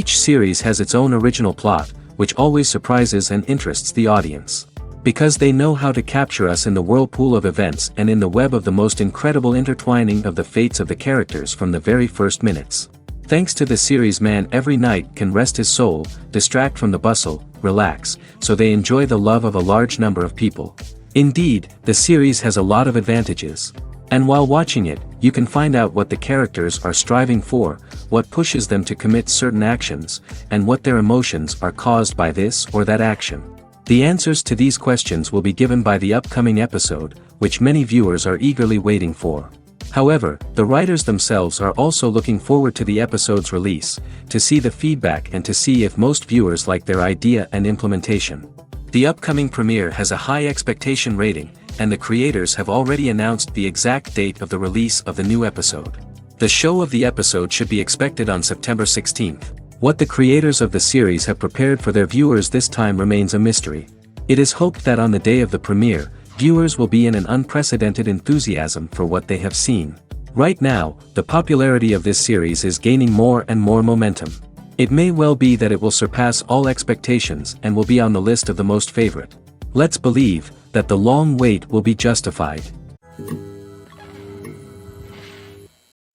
Each series has its own original plot, which always surprises and interests the audience. Because they know how to capture us in the whirlpool of events and in the web of the most incredible intertwining of the fates of the characters from the very first minutes. Thanks to the series, man every night can rest his soul, distract from the bustle, relax, so they enjoy the love of a large number of people. Indeed, the series has a lot of advantages. And while watching it, you can find out what the characters are striving for, what pushes them to commit certain actions, and what their emotions are caused by this or that action. The answers to these questions will be given by the upcoming episode, which many viewers are eagerly waiting for. However, the writers themselves are also looking forward to the episode's release, to see the feedback and to see if most viewers like their idea and implementation. The upcoming premiere has a high expectation rating, and the creators have already announced the exact date of the release of the new episode. The show of the episode should be expected on September 16th. What the creators of the series have prepared for their viewers this time remains a mystery. It is hoped that on the day of the premiere, viewers will be in an unprecedented enthusiasm for what they have seen. Right now, the popularity of this series is gaining more and more momentum. It may well be that it will surpass all expectations and will be on the list of the most favorite. Let's believe that the long wait will be justified.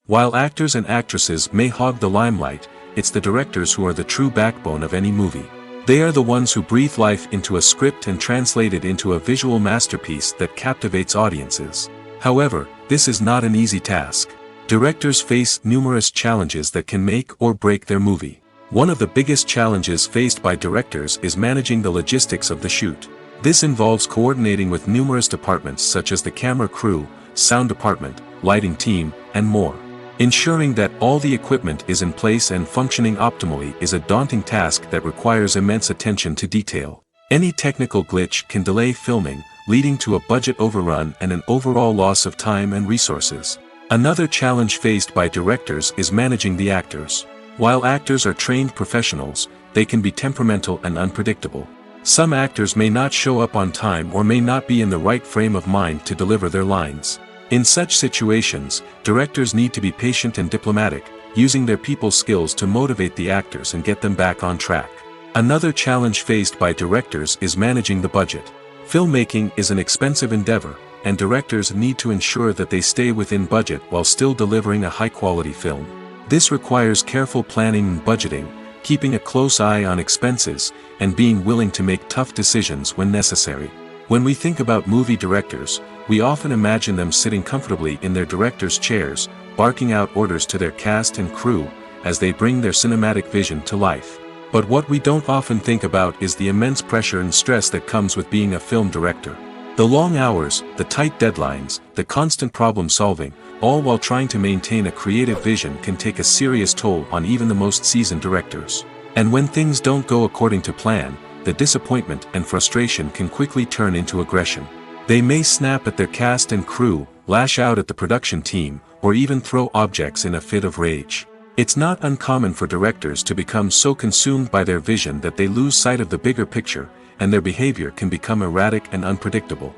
While actors and actresses may hog the limelight, it's the directors who are the true backbone of any movie. They are the ones who breathe life into a script and translate it into a visual masterpiece that captivates audiences. However, this is not an easy task. Directors face numerous challenges that can make or break their movie. One of the biggest challenges faced by directors is managing the logistics of the shoot. This involves coordinating with numerous departments such as the camera crew, sound department, lighting team, and more. Ensuring that all the equipment is in place and functioning optimally is a daunting task that requires immense attention to detail. Any technical glitch can delay filming, leading to a budget overrun and an overall loss of time and resources. Another challenge faced by directors is managing the actors. While actors are trained professionals, they can be temperamental and unpredictable. Some actors may not show up on time or may not be in the right frame of mind to deliver their lines. In such situations, directors need to be patient and diplomatic, using their people skills to motivate the actors and get them back on track. Another challenge faced by directors is managing the budget. Filmmaking is an expensive endeavor, and directors need to ensure that they stay within budget while still delivering a high-quality film. This requires careful planning and budgeting, keeping a close eye on expenses, and being willing to make tough decisions when necessary. When we think about movie directors, we often imagine them sitting comfortably in their director's chairs, barking out orders to their cast and crew, as they bring their cinematic vision to life. But what we don't often think about is the immense pressure and stress that comes with being a film director. The long hours, the tight deadlines, the constant problem solving, all while trying to maintain a creative vision can take a serious toll on even the most seasoned directors. And when things don't go according to plan, the disappointment and frustration can quickly turn into aggression. They may snap at their cast and crew, lash out at the production team, or even throw objects in a fit of rage. It's not uncommon for directors to become so consumed by their vision that they lose sight of the bigger picture, and their behavior can become erratic and unpredictable.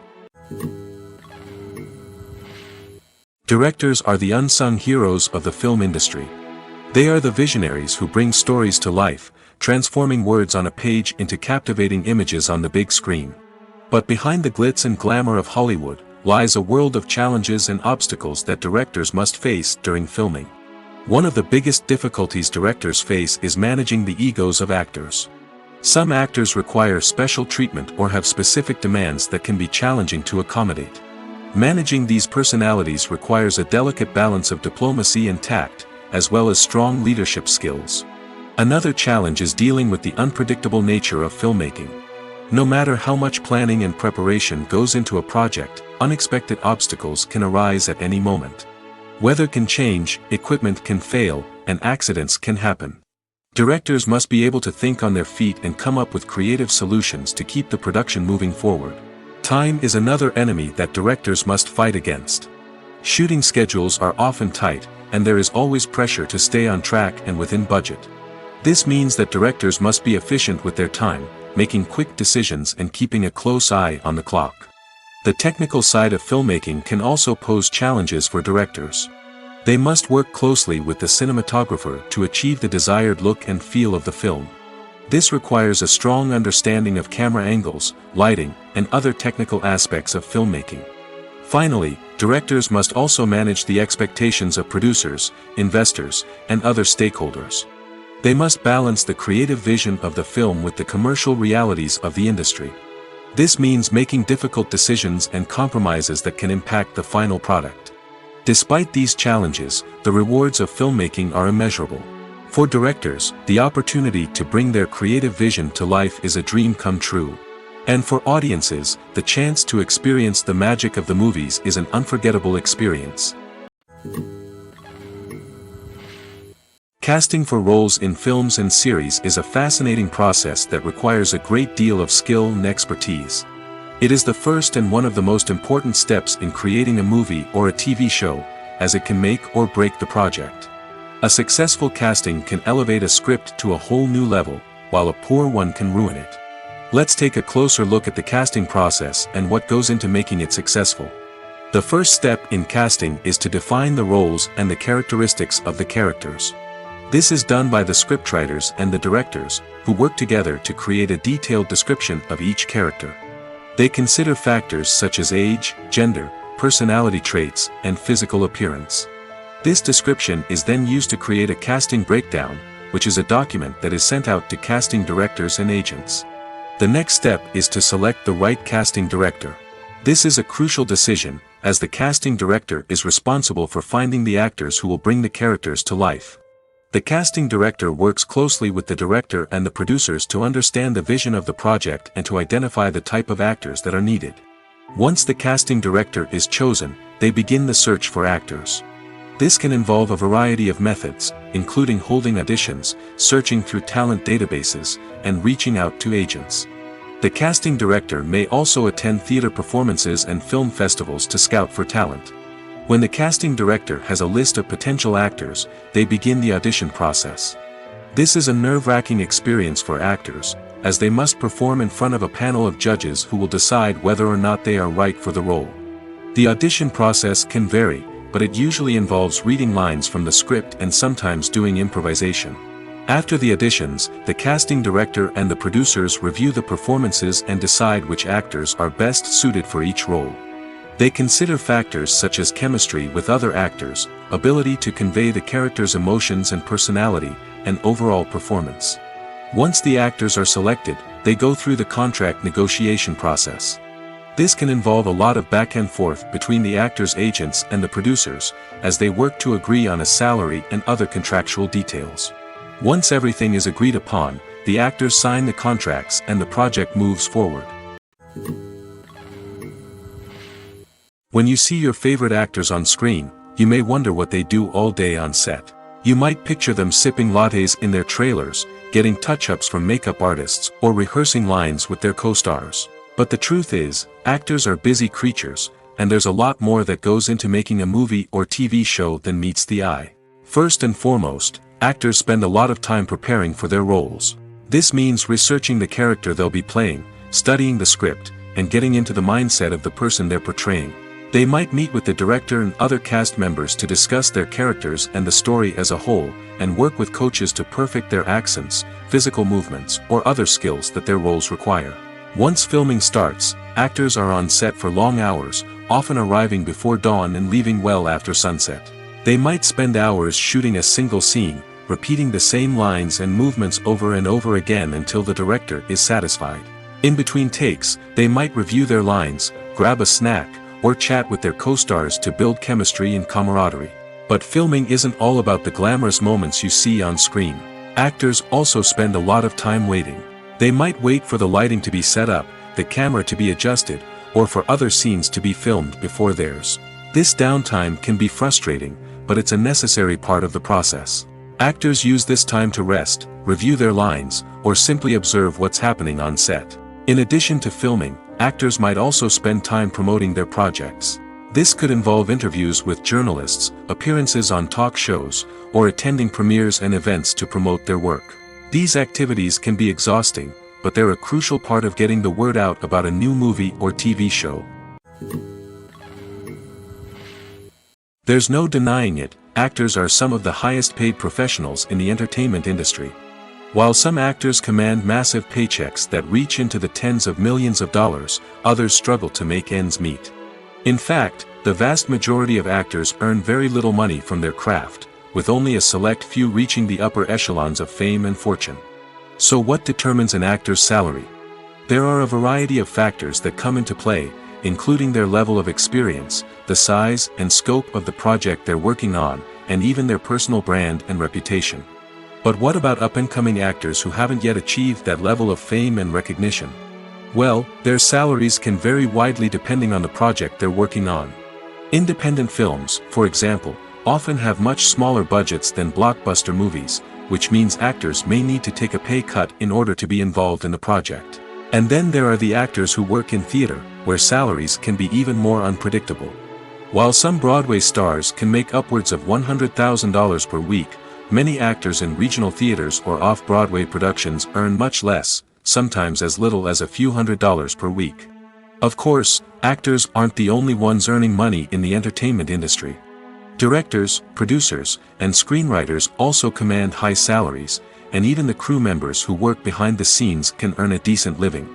Directors are the unsung heroes of the film industry. They are the visionaries who bring stories to life, transforming words on a page into captivating images on the big screen. But behind the glitz and glamour of Hollywood, lies a world of challenges and obstacles that directors must face during filming. One of the biggest difficulties directors face is managing the egos of actors. Some actors require special treatment or have specific demands that can be challenging to accommodate. Managing these personalities requires a delicate balance of diplomacy and tact, as well as strong leadership skills. Another challenge is dealing with the unpredictable nature of filmmaking. No matter how much planning and preparation goes into a project, unexpected obstacles can arise at any moment. Weather can change, equipment can fail, and accidents can happen. Directors must be able to think on their feet and come up with creative solutions to keep the production moving forward. Time is another enemy that directors must fight against. Shooting schedules are often tight, and there is always pressure to stay on track and within budget. This means that directors must be efficient with their time, making quick decisions and keeping a close eye on the clock. The technical side of filmmaking can also pose challenges for directors. They must work closely with the cinematographer to achieve the desired look and feel of the film. This requires a strong understanding of camera angles, lighting, and other technical aspects of filmmaking. Finally, directors must also manage the expectations of producers, investors, and other stakeholders. They must balance the creative vision of the film with the commercial realities of the industry. This means making difficult decisions and compromises that can impact the final product. Despite these challenges, the rewards of filmmaking are immeasurable. For directors, the opportunity to bring their creative vision to life is a dream come true. And for audiences, the chance to experience the magic of the movies is an unforgettable experience. Casting for roles in films and series is a fascinating process that requires a great deal of skill and expertise. It is the first and one of the most important steps in creating a movie or a TV show, as it can make or break the project. A successful casting can elevate a script to a whole new level, while a poor one can ruin it. Let's take a closer look at the casting process and what goes into making it successful. The first step in casting is to define the roles and the characteristics of the characters. This is done by the scriptwriters and the directors, who work together to create a detailed description of each character. They consider factors such as age, gender, personality traits, and physical appearance. This description is then used to create a casting breakdown, which is a document that is sent out to casting directors and agents. The next step is to select the right casting director. This is a crucial decision, as the casting director is responsible for finding the actors who will bring the characters to life. The casting director works closely with the director and the producers to understand the vision of the project and to identify the type of actors that are needed. Once the casting director is chosen, they begin the search for actors. This can involve a variety of methods, including holding auditions, searching through talent databases, and reaching out to agents. The casting director may also attend theater performances and film festivals to scout for talent. When the casting director has a list of potential actors, they begin the audition process. This is a nerve-wracking experience for actors, as they must perform in front of a panel of judges who will decide whether or not they are right for the role. The audition process can vary, but it usually involves reading lines from the script and sometimes doing improvisation. After the auditions, the casting director and the producers review the performances and decide which actors are best suited for each role. They consider factors such as chemistry with other actors, ability to convey the character's emotions and personality, and overall performance. Once the actors are selected, they go through the contract negotiation process. This can involve a lot of back and forth between the actors' agents and the producers, as they work to agree on a salary and other contractual details. Once everything is agreed upon, the actors sign the contracts and the project moves forward. When you see your favorite actors on screen, you may wonder what they do all day on set. You might picture them sipping lattes in their trailers, getting touch-ups from makeup artists, or rehearsing lines with their co-stars. But the truth is, actors are busy creatures, and there's a lot more that goes into making a movie or TV show than meets the eye. First and foremost, actors spend a lot of time preparing for their roles. This means researching the character they'll be playing, studying the script, and getting into the mindset of the person they're portraying. They might meet with the director and other cast members to discuss their characters and the story as a whole, and work with coaches to perfect their accents, physical movements, or other skills that their roles require. Once filming starts, actors are on set for long hours, often arriving before dawn and leaving well after sunset. They might spend hours shooting a single scene, repeating the same lines and movements over and over again until the director is satisfied. In between takes, they might review their lines, grab a snack, or chat with their co-stars to build chemistry and camaraderie. But filming isn't all about the glamorous moments you see on screen. Actors also spend a lot of time waiting. They might wait for the lighting to be set up, the camera to be adjusted, or for other scenes to be filmed before theirs. This downtime can be frustrating, but it's a necessary part of the process. Actors use this time to rest, review their lines, or simply observe what's happening on set. In addition to filming, actors might also spend time promoting their projects. This could involve interviews with journalists, appearances on talk shows, or attending premieres and events to promote their work. These activities can be exhausting, but they're a crucial part of getting the word out about a new movie or TV show. There's no denying it, actors are some of the highest paid professionals in the entertainment industry. While some actors command massive paychecks that reach into the tens of millions of dollars, others struggle to make ends meet. In fact, the vast majority of actors earn very little money from their craft, with only a select few reaching the upper echelons of fame and fortune. So what determines an actor's salary? There are a variety of factors that come into play, including their level of experience, the size and scope of the project they're working on, and even their personal brand and reputation. But what about up-and-coming actors who haven't yet achieved that level of fame and recognition? Well, their salaries can vary widely depending on the project they're working on. Independent films, for example, often have much smaller budgets than blockbuster movies, which means actors may need to take a pay cut in order to be involved in the project. And then there are the actors who work in theater, where salaries can be even more unpredictable. While some Broadway stars can make upwards of $100,000 per week, many actors in regional theaters or off-Broadway productions earn much less, sometimes as little as a few $100s per week. Of course, actors aren't the only ones earning money in the entertainment industry. Directors, producers, and screenwriters also command high salaries, and even the crew members who work behind the scenes can earn a decent living.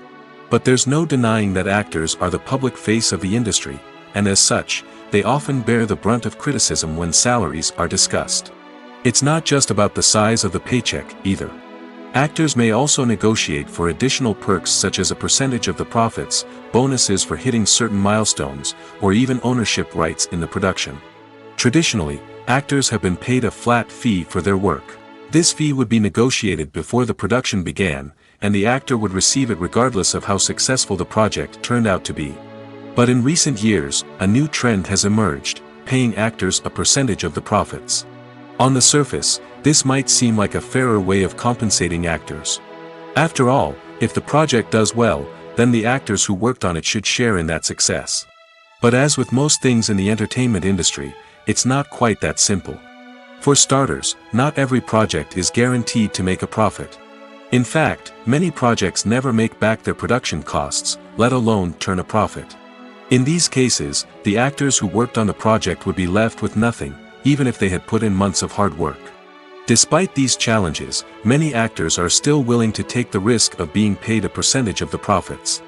But there's no denying that actors are the public face of the industry, and as such, they often bear the brunt of criticism when salaries are discussed. It's not just about the size of the paycheck, either. Actors may also negotiate for additional perks such as a percentage of the profits, bonuses for hitting certain milestones, or even ownership rights in the production. Traditionally, actors have been paid a flat fee for their work. This fee would be negotiated before the production began, and the actor would receive it regardless of how successful the project turned out to be. But in recent years, a new trend has emerged, paying actors a percentage of the profits. On the surface, this might seem like a fairer way of compensating actors. After all, if the project does well, then the actors who worked on it should share in that success. But as with most things in the entertainment industry, it's not quite that simple. For starters, not every project is guaranteed to make a profit. In fact, many projects never make back their production costs, let alone turn a profit. In these cases, the actors who worked on the project would be left with nothing, even if they had put in months of hard work. Despite these challenges, many actors are still willing to take the risk of being paid a percentage of the profits.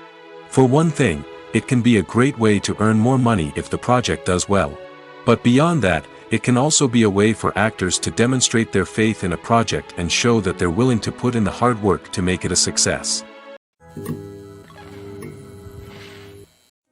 For one thing, it can be a great way to earn more money if the project does well. But beyond that, it can also be a way for actors to demonstrate their faith in a project and show that they're willing to put in the hard work to make it a success.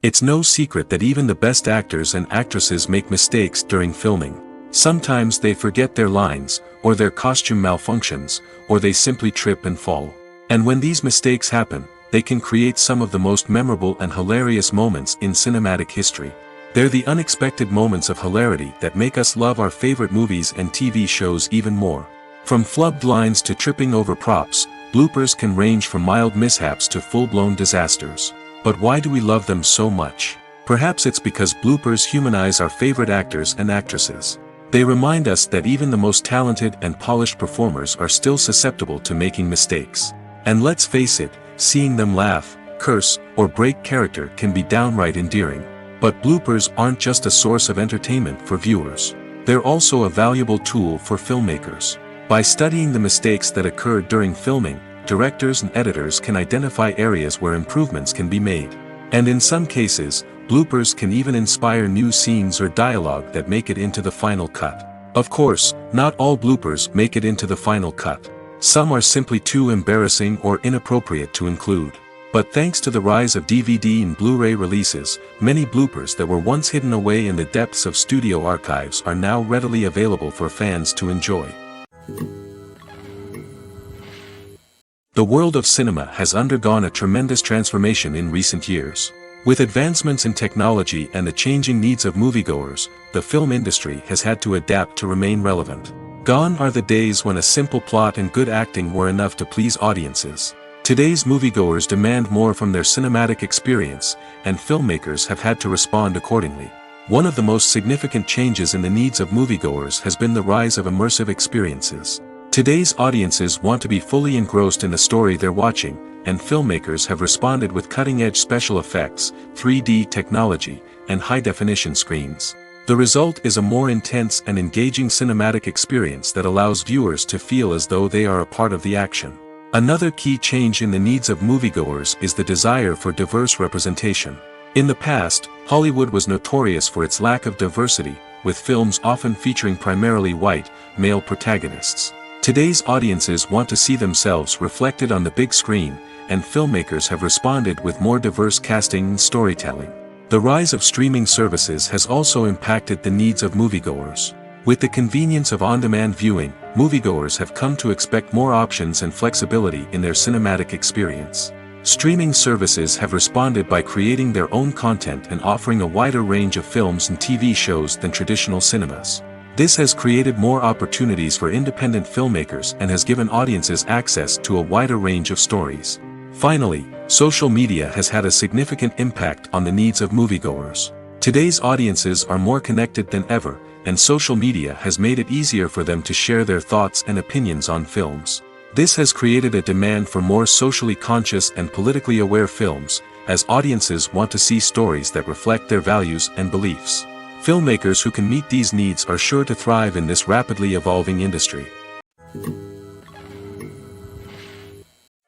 It's no secret that even the best actors and actresses make mistakes during filming. Sometimes they forget their lines, or their costume malfunctions, or they simply trip and fall. And when these mistakes happen, they can create some of the most memorable and hilarious moments in cinematic history. They're the unexpected moments of hilarity that make us love our favorite movies and TV shows even more. From flubbed lines to tripping over props, bloopers can range from mild mishaps to full-blown disasters. But why do we love them so much? Perhaps it's because bloopers humanize our favorite actors and actresses. They remind us that even the most talented and polished performers are still susceptible to making mistakes. And let's face it, seeing them laugh, curse, or break character can be downright endearing. But bloopers aren't just a source of entertainment for viewers. They're also a valuable tool for filmmakers. By studying the mistakes that occurred during filming, directors and editors can identify areas where improvements can be made. And in some cases, bloopers can even inspire new scenes or dialogue that make it into the final cut. Of course, not all bloopers make it into the final cut. Some are simply too embarrassing or inappropriate to include. But thanks to the rise of DVD and Blu-ray releases, many bloopers that were once hidden away in the depths of studio archives are now readily available for fans to enjoy. The world of cinema has undergone a tremendous transformation in recent years. With advancements in technology and the changing needs of moviegoers, the film industry has had to adapt to remain relevant. Gone are the days when a simple plot and good acting were enough to please audiences. Today's moviegoers demand more from their cinematic experience, and filmmakers have had to respond accordingly. One of the most significant changes in the needs of moviegoers has been the rise of immersive experiences. Today's audiences want to be fully engrossed in the story they're watching, and filmmakers have responded with cutting-edge special effects, 3D technology, and high-definition screens. The result is a more intense and engaging cinematic experience that allows viewers to feel as though they are a part of the action. Another key change in the needs of moviegoers is the desire for diverse representation. In the past, Hollywood was notorious for its lack of diversity, with films often featuring primarily white, male protagonists. Today's audiences want to see themselves reflected on the big screen, and filmmakers have responded with more diverse casting and storytelling. The rise of streaming services has also impacted the needs of moviegoers. With the convenience of on-demand viewing, moviegoers have come to expect more options and flexibility in their cinematic experience. Streaming services have responded by creating their own content and offering a wider range of films and TV shows than traditional cinemas. This has created more opportunities for independent filmmakers and has given audiences access to a wider range of stories. Finally, social media has had a significant impact on the needs of moviegoers. Today's audiences are more connected than ever, and social media has made it easier for them to share their thoughts and opinions on films. This has created a demand for more socially conscious and politically aware films, as audiences want to see stories that reflect their values and beliefs. Filmmakers who can meet these needs are sure to thrive in this rapidly evolving industry.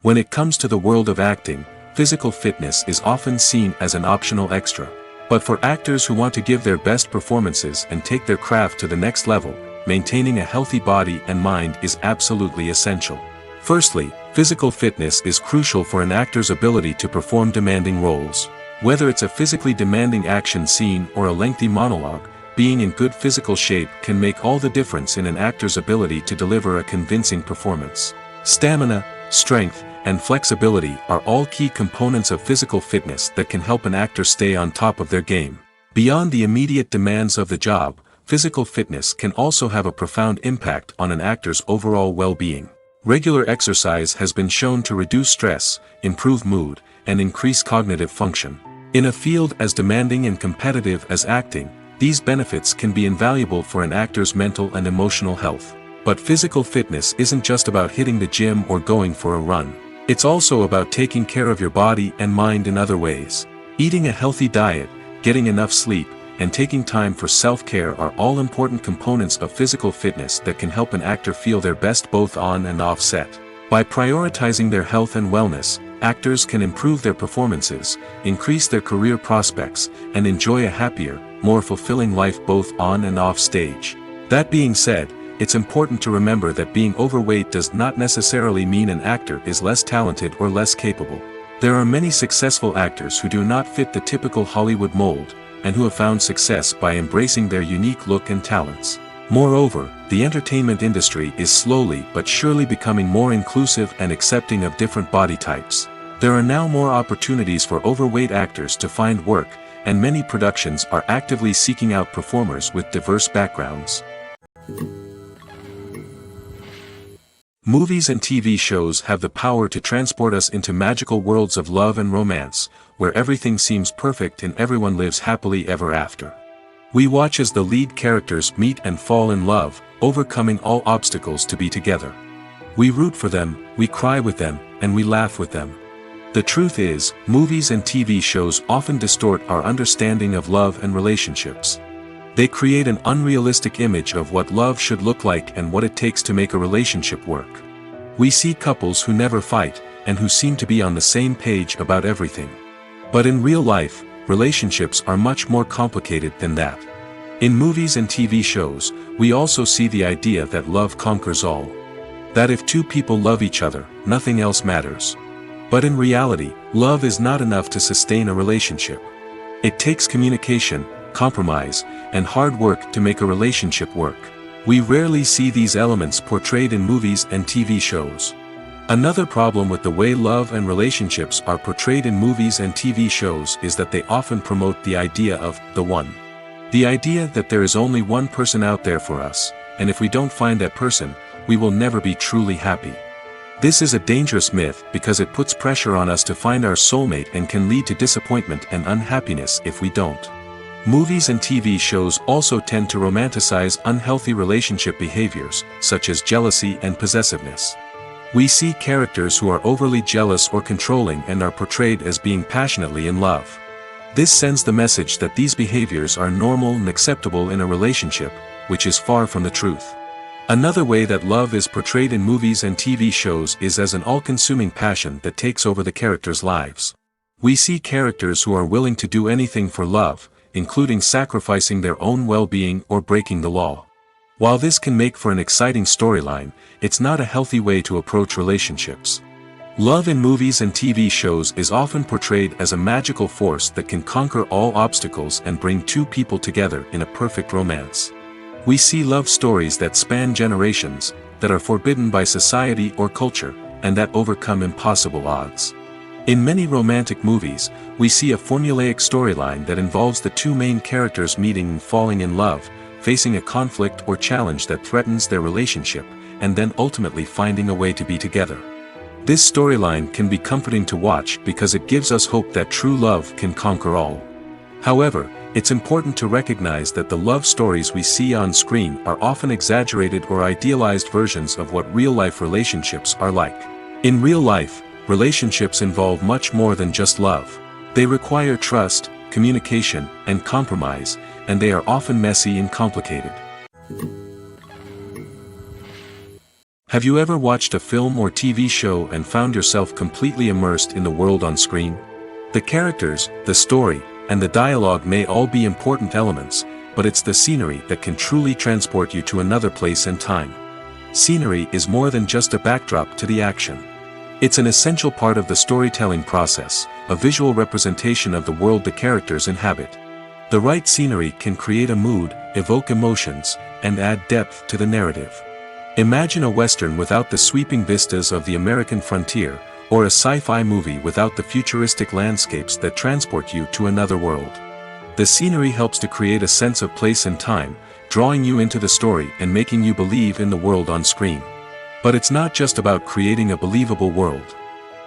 When it comes to the world of acting, physical fitness is often seen as an optional extra. But for actors who want to give their best performances and take their craft to the next level, maintaining a healthy body and mind is absolutely essential. Firstly, physical fitness is crucial for an actor's ability to perform demanding roles. Whether it's a physically demanding action scene or a lengthy monologue, being in good physical shape can make all the difference in an actor's ability to deliver a convincing performance. Stamina, strength, and flexibility are all key components of physical fitness that can help an actor stay on top of their game. Beyond the immediate demands of the job, physical fitness can also have a profound impact on an actor's overall well-being. Regular exercise has been shown to reduce stress, improve mood, and increase cognitive function. In a field as demanding and competitive as acting, these benefits can be invaluable for an actor's mental and emotional health. But physical fitness isn't just about hitting the gym or going for a run. It's also about taking care of your body and mind in other ways. Eating a healthy diet, getting enough sleep, and taking time for self-care are all important components of physical fitness that can help an actor feel their best both on and off set. By prioritizing their health and wellness, actors can improve their performances, increase their career prospects, and enjoy a happier, more fulfilling life both on and off stage. That being said, it's important to remember that being overweight does not necessarily mean an actor is less talented or less capable. There are many successful actors who do not fit the typical Hollywood mold, and who have found success by embracing their unique look and talents. Moreover, the entertainment industry is slowly but surely becoming more inclusive and accepting of different body types. There are now more opportunities for overweight actors to find work, and many productions are actively seeking out performers with diverse backgrounds. Movies and TV shows have the power to transport us into magical worlds of love and romance, where everything seems perfect and everyone lives happily ever after. We watch as the lead characters meet and fall in love, overcoming all obstacles to be together. We root for them, we cry with them, and we laugh with them. The truth is, movies and TV shows often distort our understanding of love and relationships. They create an unrealistic image of what love should look like and what it takes to make a relationship work. We see couples who never fight, and who seem to be on the same page about everything. But in real life, relationships are much more complicated than that. In movies and TV shows, we also see the idea that love conquers all. That if two people love each other, nothing else matters. But in reality, love is not enough to sustain a relationship. It takes communication, compromise, and hard work to make a relationship work. We rarely see these elements portrayed in movies and TV shows. Another problem with the way love and relationships are portrayed in movies and TV shows is that they often promote the idea of the one. The idea that there is only one person out there for us, and if we don't find that person, we will never be truly happy. This is a dangerous myth because it puts pressure on us to find our soulmate and can lead to disappointment and unhappiness if we don't. Movies and TV shows also tend to romanticize unhealthy relationship behaviors, such as jealousy and possessiveness. We see characters who are overly jealous or controlling and are portrayed as being passionately in love. This sends the message that these behaviors are normal and acceptable in a relationship, which is far from the truth. Another way that love is portrayed in movies and TV shows is as an all-consuming passion that takes over the characters' lives. We see characters who are willing to do anything for love, including sacrificing their own well-being or breaking the law. While this can make for an exciting storyline, it's not a healthy way to approach relationships. Love in movies and TV shows is often portrayed as a magical force that can conquer all obstacles and bring two people together in a perfect romance. We see love stories that span generations, that are forbidden by society or culture, and that overcome impossible odds. In many romantic movies, we see a formulaic storyline that involves the two main characters meeting and falling in love, facing a conflict or challenge that threatens their relationship, and then ultimately finding a way to be together. This storyline can be comforting to watch because it gives us hope that true love can conquer all. However, it's important to recognize that the love stories we see on screen are often exaggerated or idealized versions of what real-life relationships are like. In real life, relationships involve much more than just love. They require trust, communication, and compromise, and they are often messy and complicated. Have you ever watched a film or TV show and found yourself completely immersed in the world on screen? The characters, the story, and the dialogue may all be important elements, but it's the scenery that can truly transport you to another place and time. Scenery is more than just a backdrop to the action. It's an essential part of the storytelling process, a visual representation of the world the characters inhabit. The right scenery can create a mood, evoke emotions, and add depth to the narrative. Imagine a Western without the sweeping vistas of the American frontier, or a sci-fi movie without the futuristic landscapes that transport you to another world. The scenery helps to create a sense of place and time, drawing you into the story and making you believe in the world on screen. But it's not just about creating a believable world.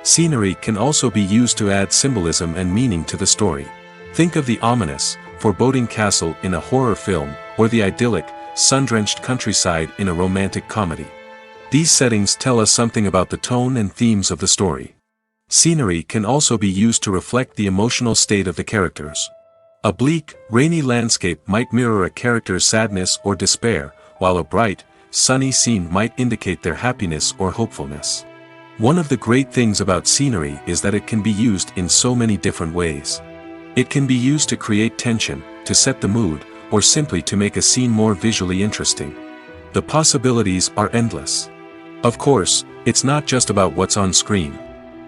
Scenery can also be used to add symbolism and meaning to the story. Think of the ominous, foreboding castle in a horror film, or the idyllic, sun-drenched countryside in a romantic comedy. These settings tell us something about the tone and themes of the story. Scenery can also be used to reflect the emotional state of the characters. A bleak, rainy landscape might mirror a character's sadness or despair, while a bright, sunny scene might indicate their happiness or hopefulness. One of the great things about scenery is that it can be used in so many different ways. It can be used to create tension, to set the mood, or simply to make a scene more visually interesting. The possibilities are endless. Of course, it's not just about what's on screen.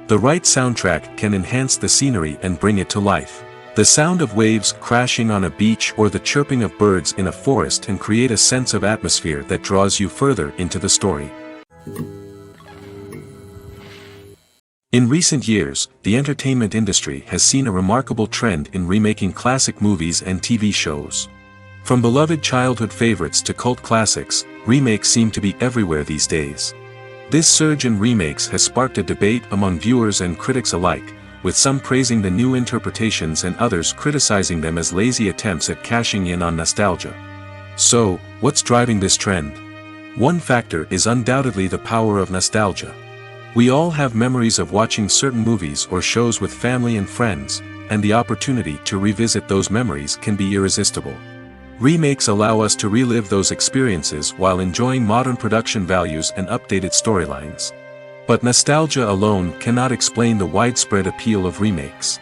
The right soundtrack can enhance the scenery and bring it to life. The sound of waves crashing on a beach or the chirping of birds in a forest can create a sense of atmosphere that draws you further into the story. In recent years, the entertainment industry has seen a remarkable trend in remaking classic movies and TV shows. From beloved childhood favorites to cult classics, remakes seem to be everywhere these days. This surge in remakes has sparked a debate among viewers and critics alike, with some praising the new interpretations and others criticizing them as lazy attempts at cashing in on nostalgia. So, what's driving this trend? One factor is undoubtedly the power of nostalgia. We all have memories of watching certain movies or shows with family and friends, and the opportunity to revisit those memories can be irresistible. Remakes allow us to relive those experiences while enjoying modern production values and updated storylines. But nostalgia alone cannot explain the widespread appeal of remakes.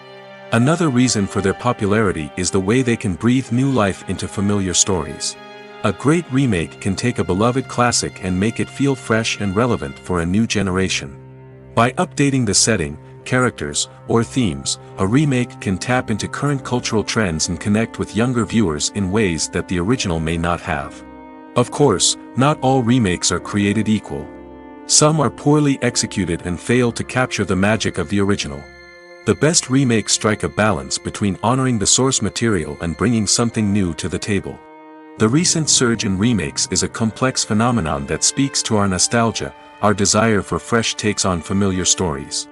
Another reason for their popularity is the way they can breathe new life into familiar stories. A great remake can take a beloved classic and make it feel fresh and relevant for a new generation. By updating the setting, characters, or themes, a remake can tap into current cultural trends and connect with younger viewers in ways that the original may not have. Of course, not all remakes are created equal. Some are poorly executed and fail to capture the magic of the original. The best remakes strike a balance between honoring the source material and bringing something new to the table. The recent surge in remakes is a complex phenomenon that speaks to our nostalgia, our desire for fresh takes on familiar stories.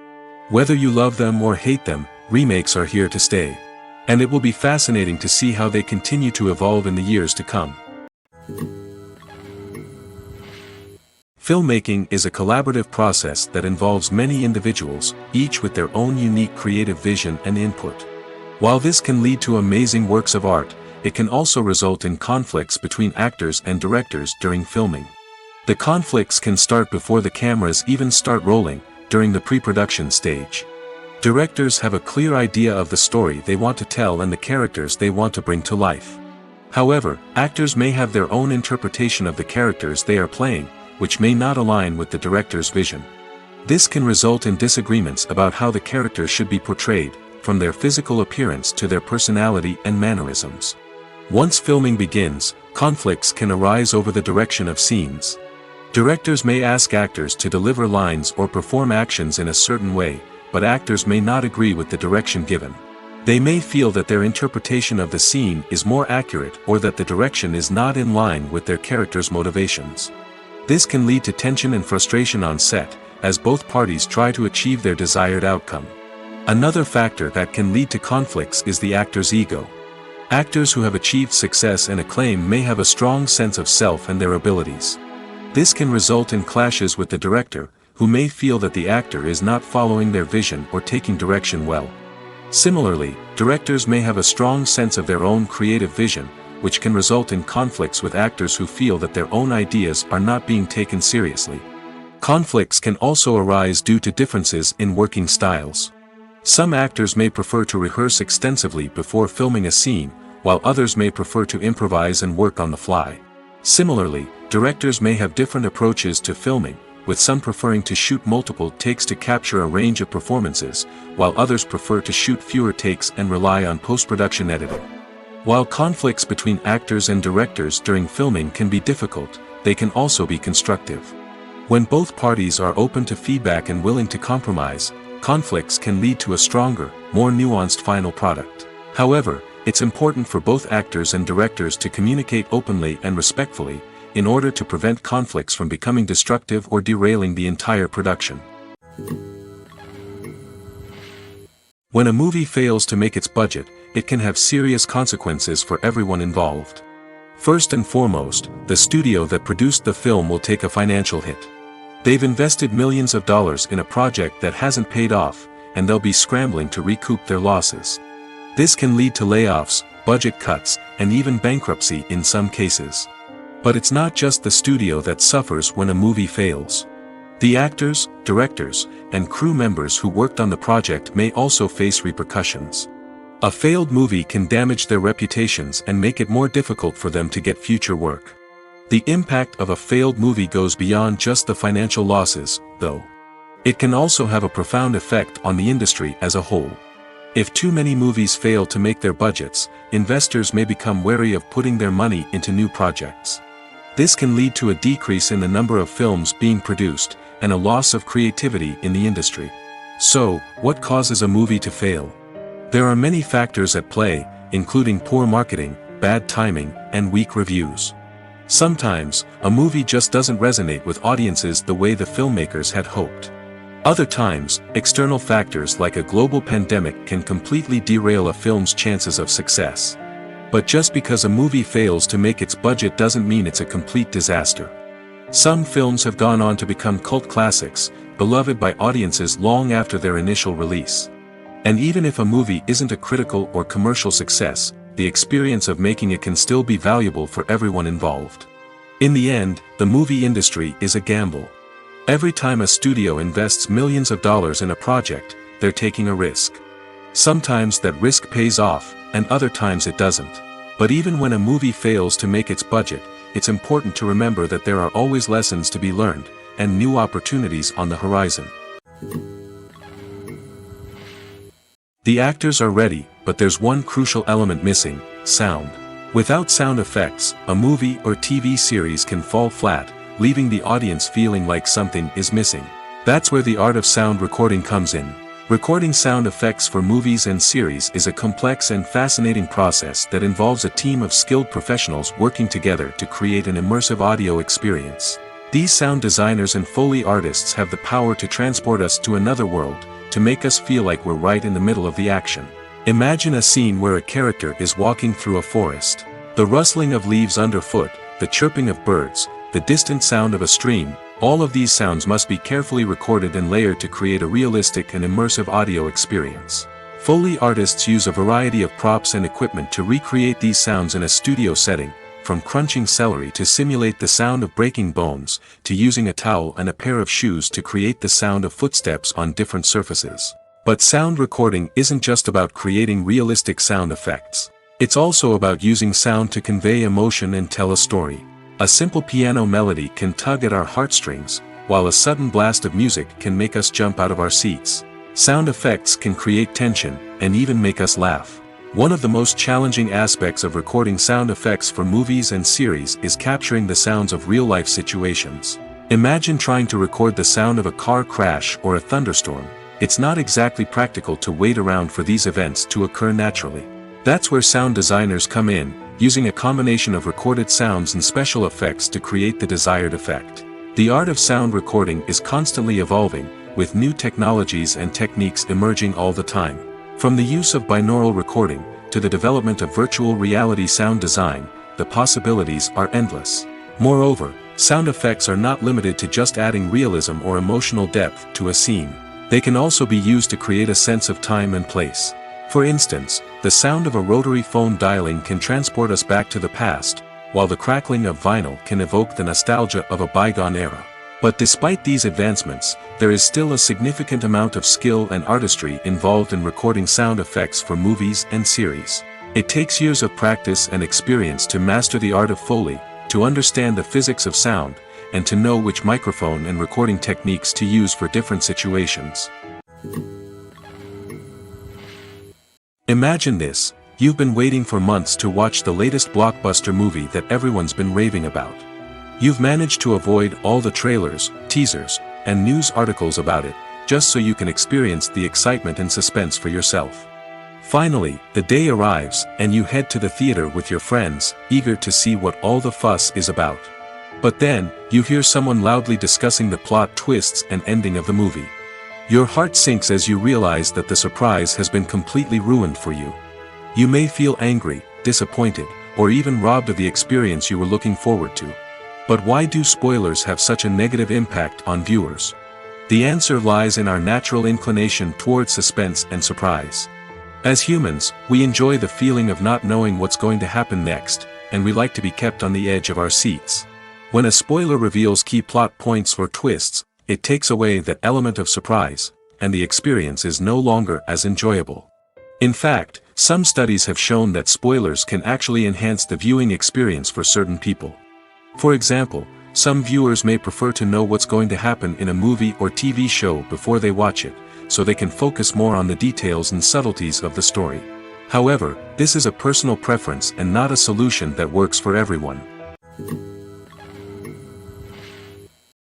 Whether you love them or hate them, remakes are here to stay. And it will be fascinating to see how they continue to evolve in the years to come. Filmmaking is a collaborative process that involves many individuals, each with their own unique creative vision and input. While this can lead to amazing works of art, it can also result in conflicts between actors and directors during filming. The conflicts can start before the cameras even start rolling, during the pre-production stage. Directors have a clear idea of the story they want to tell and the characters they want to bring to life. However, actors may have their own interpretation of the characters they are playing, which may not align with the director's vision. This can result in disagreements about how the characters should be portrayed, from their physical appearance to their personality and mannerisms. Once filming begins, conflicts can arise over the direction of scenes. Directors may ask actors to deliver lines or perform actions in a certain way, but actors may not agree with the direction given. They may feel that their interpretation of the scene is more accurate or that the direction is not in line with their character's motivations. This can lead to tension and frustration on set, as both parties try to achieve their desired outcome. Another factor that can lead to conflicts is the actor's ego. Actors who have achieved success and acclaim may have a strong sense of self and their abilities. This can result in clashes with the director, who may feel that the actor is not following their vision or taking direction well. Similarly, directors may have a strong sense of their own creative vision, which can result in conflicts with actors who feel that their own ideas are not being taken seriously. Conflicts can also arise due to differences in working styles. Some actors may prefer to rehearse extensively before filming a scene, while others may prefer to improvise and work on the fly. Similarly, directors may have different approaches to filming, with some preferring to shoot multiple takes to capture a range of performances, while others prefer to shoot fewer takes and rely on post-production editing. While conflicts between actors and directors during filming can be difficult, they can also be constructive. When both parties are open to feedback and willing to compromise, conflicts can lead to a stronger, more nuanced final product. However, it's important for both actors and directors to communicate openly and respectfully, in order to prevent conflicts from becoming destructive or derailing the entire production. When a movie fails to make its budget, it can have serious consequences for everyone involved. First and foremost, the studio that produced the film will take a financial hit. They've invested millions of dollars in a project that hasn't paid off, and they'll be scrambling to recoup their losses. This can lead to layoffs, budget cuts, and even bankruptcy in some cases. But it's not just the studio that suffers when a movie fails. The actors, directors, and crew members who worked on the project may also face repercussions. A failed movie can damage their reputations and make it more difficult for them to get future work. The impact of a failed movie goes beyond just the financial losses, though. It can also have a profound effect on the industry as a whole. If too many movies fail to make their budgets, investors may become wary of putting their money into new projects. This can lead to a decrease in the number of films being produced, and a loss of creativity in the industry. So, what causes a movie to fail? There are many factors at play, including poor marketing, bad timing, and weak reviews. Sometimes, a movie just doesn't resonate with audiences the way the filmmakers had hoped. Other times, external factors like a global pandemic can completely derail a film's chances of success. But just because a movie fails to make its budget doesn't mean it's a complete disaster. Some films have gone on to become cult classics, beloved by audiences long after their initial release. And even if a movie isn't a critical or commercial success, the experience of making it can still be valuable for everyone involved. In the end, the movie industry is a gamble. Every time a studio invests millions of dollars in a project, they're taking a risk. Sometimes that risk pays off, and other times it doesn't. But even when a movie fails to make its budget, it's important to remember that there are always lessons to be learned, and new opportunities on the horizon. The actors are ready, but there's one crucial element missing: sound. Without sound effects, a movie or TV series can fall flat, leaving the audience feeling like something is missing. That's where the art of sound recording comes in. Recording sound effects for movies and series is a complex and fascinating process that involves a team of skilled professionals working together to create an immersive audio experience. These sound designers and Foley artists have the power to transport us to another world, to make us feel like we're right in the middle of the action. Imagine a scene where a character is walking through a forest. The rustling of leaves underfoot, the chirping of birds, the distant sound of a stream, all of these sounds must be carefully recorded and layered to create a realistic and immersive audio experience. Foley artists use a variety of props and equipment to recreate these sounds in a studio setting, from crunching celery to simulate the sound of breaking bones, to using a towel and a pair of shoes to create the sound of footsteps on different surfaces. But sound recording isn't just about creating realistic sound effects. It's also about using sound to convey emotion and tell a story. A simple piano melody can tug at our heartstrings, while a sudden blast of music can make us jump out of our seats. Sound effects can create tension, and even make us laugh. One of the most challenging aspects of recording sound effects for movies and series is capturing the sounds of real-life situations. Imagine trying to record the sound of a car crash or a thunderstorm. It's not exactly practical to wait around for these events to occur naturally. That's where sound designers come in, using a combination of recorded sounds and special effects to create the desired effect. The art of sound recording is constantly evolving, with new technologies and techniques emerging all the time. From the use of binaural recording, to the development of virtual reality sound design, the possibilities are endless. Moreover, sound effects are not limited to just adding realism or emotional depth to a scene. They can also be used to create a sense of time and place. For instance, the sound of a rotary phone dialing can transport us back to the past, while the crackling of vinyl can evoke the nostalgia of a bygone era. But despite these advancements, there is still a significant amount of skill and artistry involved in recording sound effects for movies and series. It takes years of practice and experience to master the art of Foley, to understand the physics of sound, and to know which microphone and recording techniques to use for different situations. Imagine this: you've been waiting for months to watch the latest blockbuster movie that everyone's been raving about. You've managed to avoid all the trailers, teasers, and news articles about it, just so you can experience the excitement and suspense for yourself. Finally, the day arrives, and you head to the theater with your friends, eager to see what all the fuss is about. But then, you hear someone loudly discussing the plot twists and ending of the movie. Your heart sinks as you realize that the surprise has been completely ruined for you. You may feel angry, disappointed, or even robbed of the experience you were looking forward to. But why do spoilers have such a negative impact on viewers? The answer lies in our natural inclination towards suspense and surprise. As humans, we enjoy the feeling of not knowing what's going to happen next, and we like to be kept on the edge of our seats. When a spoiler reveals key plot points or twists, it takes away that element of surprise, and the experience is no longer as enjoyable. In fact, some studies have shown that spoilers can actually enhance the viewing experience for certain people. For example, some viewers may prefer to know what's going to happen in a movie or TV show before they watch it, so they can focus more on the details and subtleties of the story. However, this is a personal preference and not a solution that works for everyone.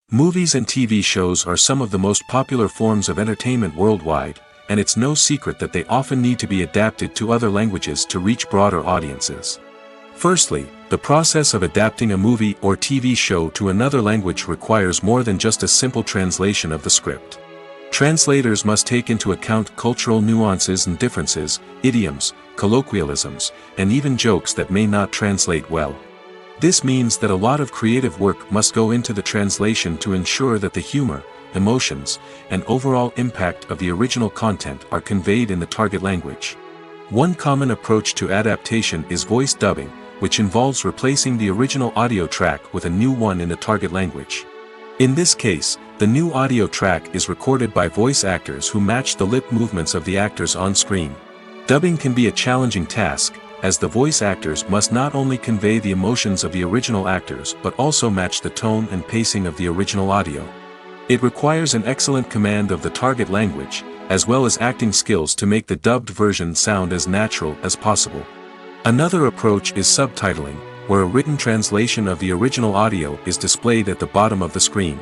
Movies and TV shows are some of the most popular forms of entertainment worldwide, and it's no secret that they often need to be adapted to other languages to reach broader audiences. Firstly, the process of adapting a movie or TV show to another language requires more than just a simple translation of the script. Translators must take into account cultural nuances and differences, idioms, colloquialisms, and even jokes that may not translate well. This means that a lot of creative work must go into the translation to ensure that the humor, emotions, and overall impact of the original content are conveyed in the target language. One common approach to adaptation is voice dubbing, which involves replacing the original audio track with a new one in the target language. In this case, the new audio track is recorded by voice actors who match the lip movements of the actors on screen. Dubbing can be a challenging task, as the voice actors must not only convey the emotions of the original actors but also match the tone and pacing of the original audio. It requires an excellent command of the target language, as well as acting skills to make the dubbed version sound as natural as possible. Another approach is subtitling, where a written translation of the original audio is displayed at the bottom of the screen.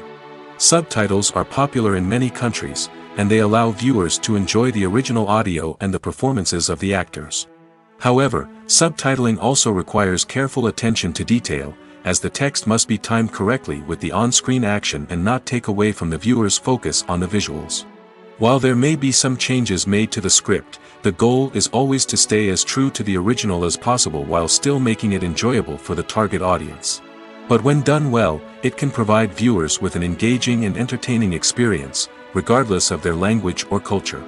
Subtitles are popular in many countries, and they allow viewers to enjoy the original audio and the performances of the actors. However, subtitling also requires careful attention to detail, as the text must be timed correctly with the on-screen action and not take away from the viewer's focus on the visuals. While there may be some changes made to the script, the goal is always to stay as true to the original as possible while still making it enjoyable for the target audience. But when done well, it can provide viewers with an engaging and entertaining experience, regardless of their language or culture.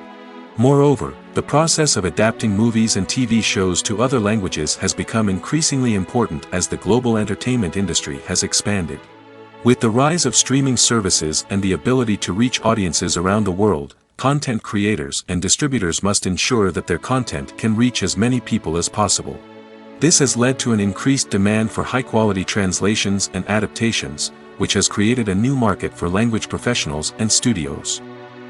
Moreover, the process of adapting movies and TV shows to other languages has become increasingly important as the global entertainment industry has expanded. With the rise of streaming services and the ability to reach audiences around the world, content creators and distributors must ensure that their content can reach as many people as possible. This has led to an increased demand for high-quality translations and adaptations, which has created a new market for language professionals and studios.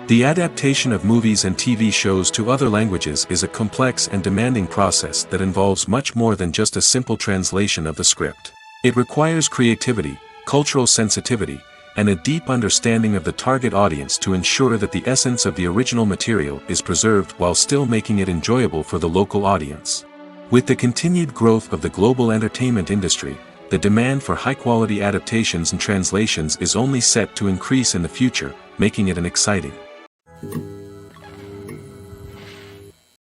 The adaptation of movies and TV shows to other languages is a complex and demanding process that involves much more than just a simple translation of the script. It requires creativity, cultural sensitivity, and a deep understanding of the target audience to ensure that the essence of the original material is preserved while still making it enjoyable for the local audience. With the continued growth of the global entertainment industry, the demand for high-quality adaptations and translations is only set to increase in the future, making it an exciting.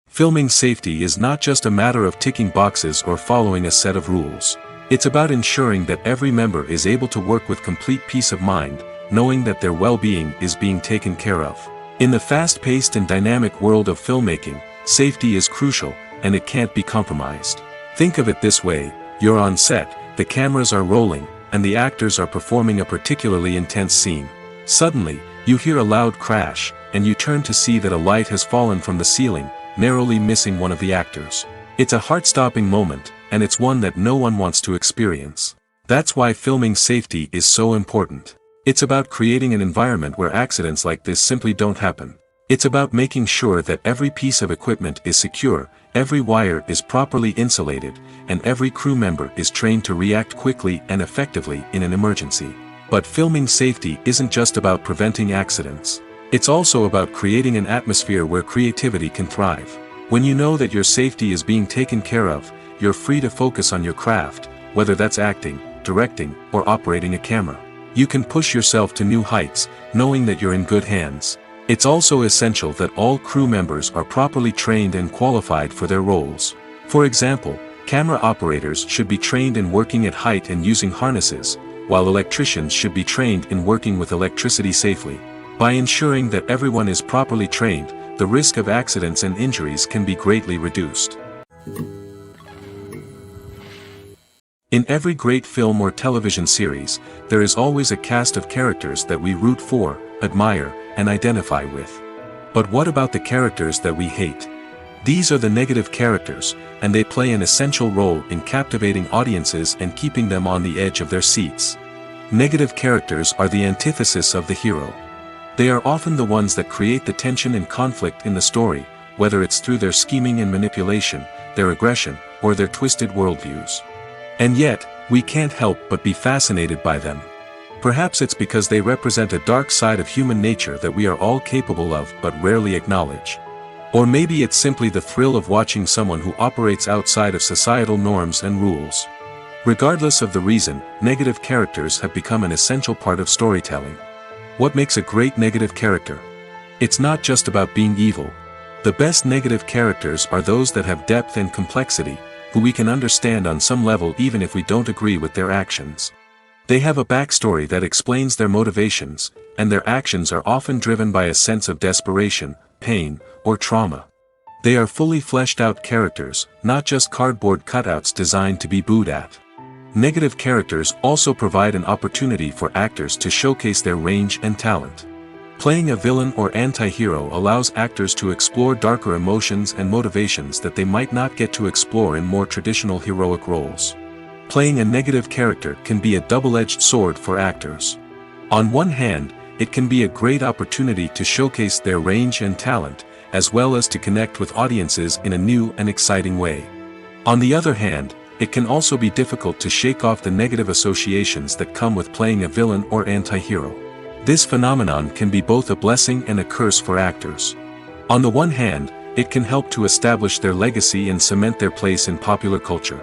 Filming safety is not just a matter of ticking boxes or following a set of rules. It's about ensuring that every member is able to work with complete peace of mind, knowing that their well-being is being taken care of. In the fast-paced and dynamic world of filmmaking, safety is crucial, and it can't be compromised. Think of it this way: you're on set, the cameras are rolling, and the actors are performing a particularly intense scene. Suddenly, you hear a loud crash, and you turn to see that a light has fallen from the ceiling, narrowly missing one of the actors. It's a heart-stopping moment, and it's one that no one wants to experience. That's why filming safety is so important. It's about creating an environment where accidents like this simply don't happen. It's about making sure that every piece of equipment is secure, every wire is properly insulated, and every crew member is trained to react quickly and effectively in an emergency. But filming safety isn't just about preventing accidents. It's also about creating an atmosphere where creativity can thrive. When you know that your safety is being taken care of, you're free to focus on your craft, whether that's acting, directing, or operating a camera. You can push yourself to new heights, knowing that you're in good hands. It's also essential that all crew members are properly trained and qualified for their roles. For example, camera operators should be trained in working at height and using harnesses, while electricians should be trained in working with electricity safely. By ensuring that everyone is properly trained, the risk of accidents and injuries can be greatly reduced. In every great film or television series, there is always a cast of characters that we root for, admire, and identify with. But what about the characters that we hate? These are the negative characters, and they play an essential role in captivating audiences and keeping them on the edge of their seats. Negative characters are the antithesis of the hero. They are often the ones that create the tension and conflict in the story, whether it's through their scheming and manipulation, their aggression, or their twisted worldviews. And yet, we can't help but be fascinated by them. Perhaps it's because they represent a dark side of human nature that we are all capable of but rarely acknowledge. Or maybe it's simply the thrill of watching someone who operates outside of societal norms and rules. Regardless of the reason, negative characters have become an essential part of storytelling. What makes a great negative character? It's not just about being evil. The best negative characters are those that have depth and complexity, who we can understand on some level even if we don't agree with their actions. They have a backstory that explains their motivations, and their actions are often driven by a sense of desperation, pain, or trauma. They are fully fleshed out characters, not just cardboard cutouts designed to be booed at. Negative characters also provide an opportunity for actors to showcase their range and talent. Playing a villain or anti-hero allows actors to explore darker emotions and motivations that they might not get to explore in more traditional heroic roles. Playing a negative character can be a double-edged sword for actors. On one hand, it can be a great opportunity to showcase their range and talent, as well as to connect with audiences in a new and exciting way. On the other hand, it can also be difficult to shake off the negative associations that come with playing a villain or anti-hero. This phenomenon can be both a blessing and a curse for actors. On the one hand, it can help to establish their legacy and cement their place in popular culture.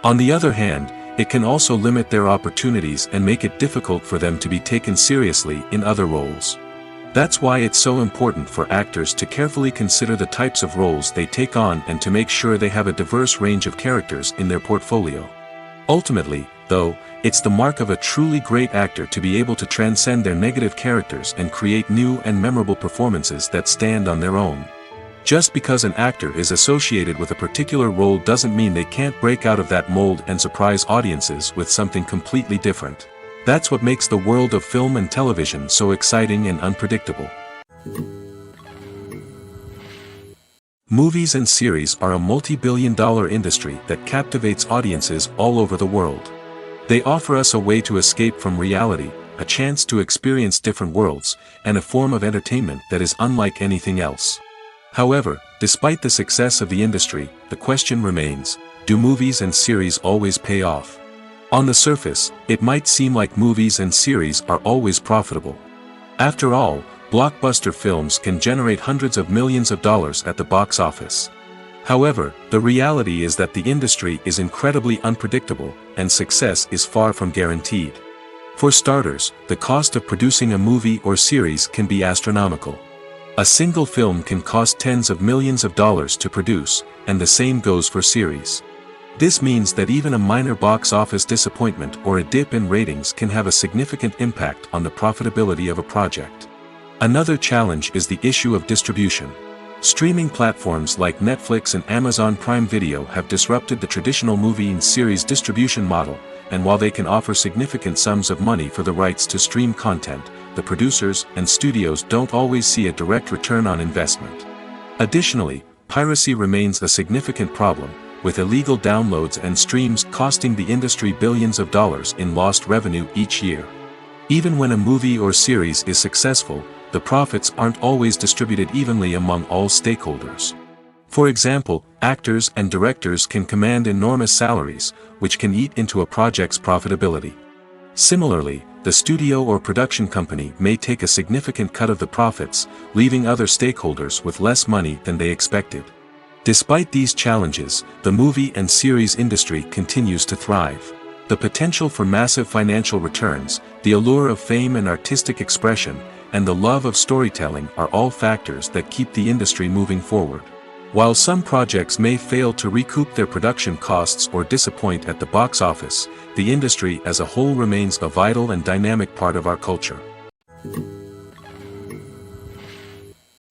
On the other hand, it can also limit their opportunities and make it difficult for them to be taken seriously in other roles. That's why it's so important for actors to carefully consider the types of roles they take on and to make sure they have a diverse range of characters in their portfolio. Ultimately, though, it's the mark of a truly great actor to be able to transcend their negative characters and create new and memorable performances that stand on their own. Just because an actor is associated with a particular role doesn't mean they can't break out of that mold and surprise audiences with something completely different. That's what makes the world of film and television so exciting and unpredictable. Movies and series are a multi-billion-dollar industry that captivates audiences all over the world. They offer us a way to escape from reality, a chance to experience different worlds, and a form of entertainment that is unlike anything else. However, despite the success of the industry, the question remains, do movies and series always pay off? On the surface, it might seem like movies and series are always profitable. After all, blockbuster films can generate hundreds of millions of dollars at the box office. However, the reality is that the industry is incredibly unpredictable, and success is far from guaranteed. For starters, the cost of producing a movie or series can be astronomical. A single film can cost tens of millions of dollars to produce, and the same goes for series. This means that even a minor box office disappointment or a dip in ratings can have a significant impact on the profitability of a project. Another challenge is the issue of distribution. Streaming platforms like Netflix and Amazon Prime Video have disrupted the traditional movie and series distribution model, and while they can offer significant sums of money for the rights to stream content, the producers and studios don't always see a direct return on investment. Additionally, piracy remains a significant problem, with illegal downloads and streams costing the industry billions of dollars in lost revenue each year. Even when a movie or series is successful, the profits aren't always distributed evenly among all stakeholders. For example, actors and directors can command enormous salaries, which can eat into a project's profitability. Similarly, the studio or production company may take a significant cut of the profits, leaving other stakeholders with less money than they expected. Despite these challenges, the movie and series industry continues to thrive. The potential for massive financial returns, the allure of fame and artistic expression, and the love of storytelling are all factors that keep the industry moving forward. While some projects may fail to recoup their production costs or disappoint at the box office, the industry as a whole remains a vital and dynamic part of our culture.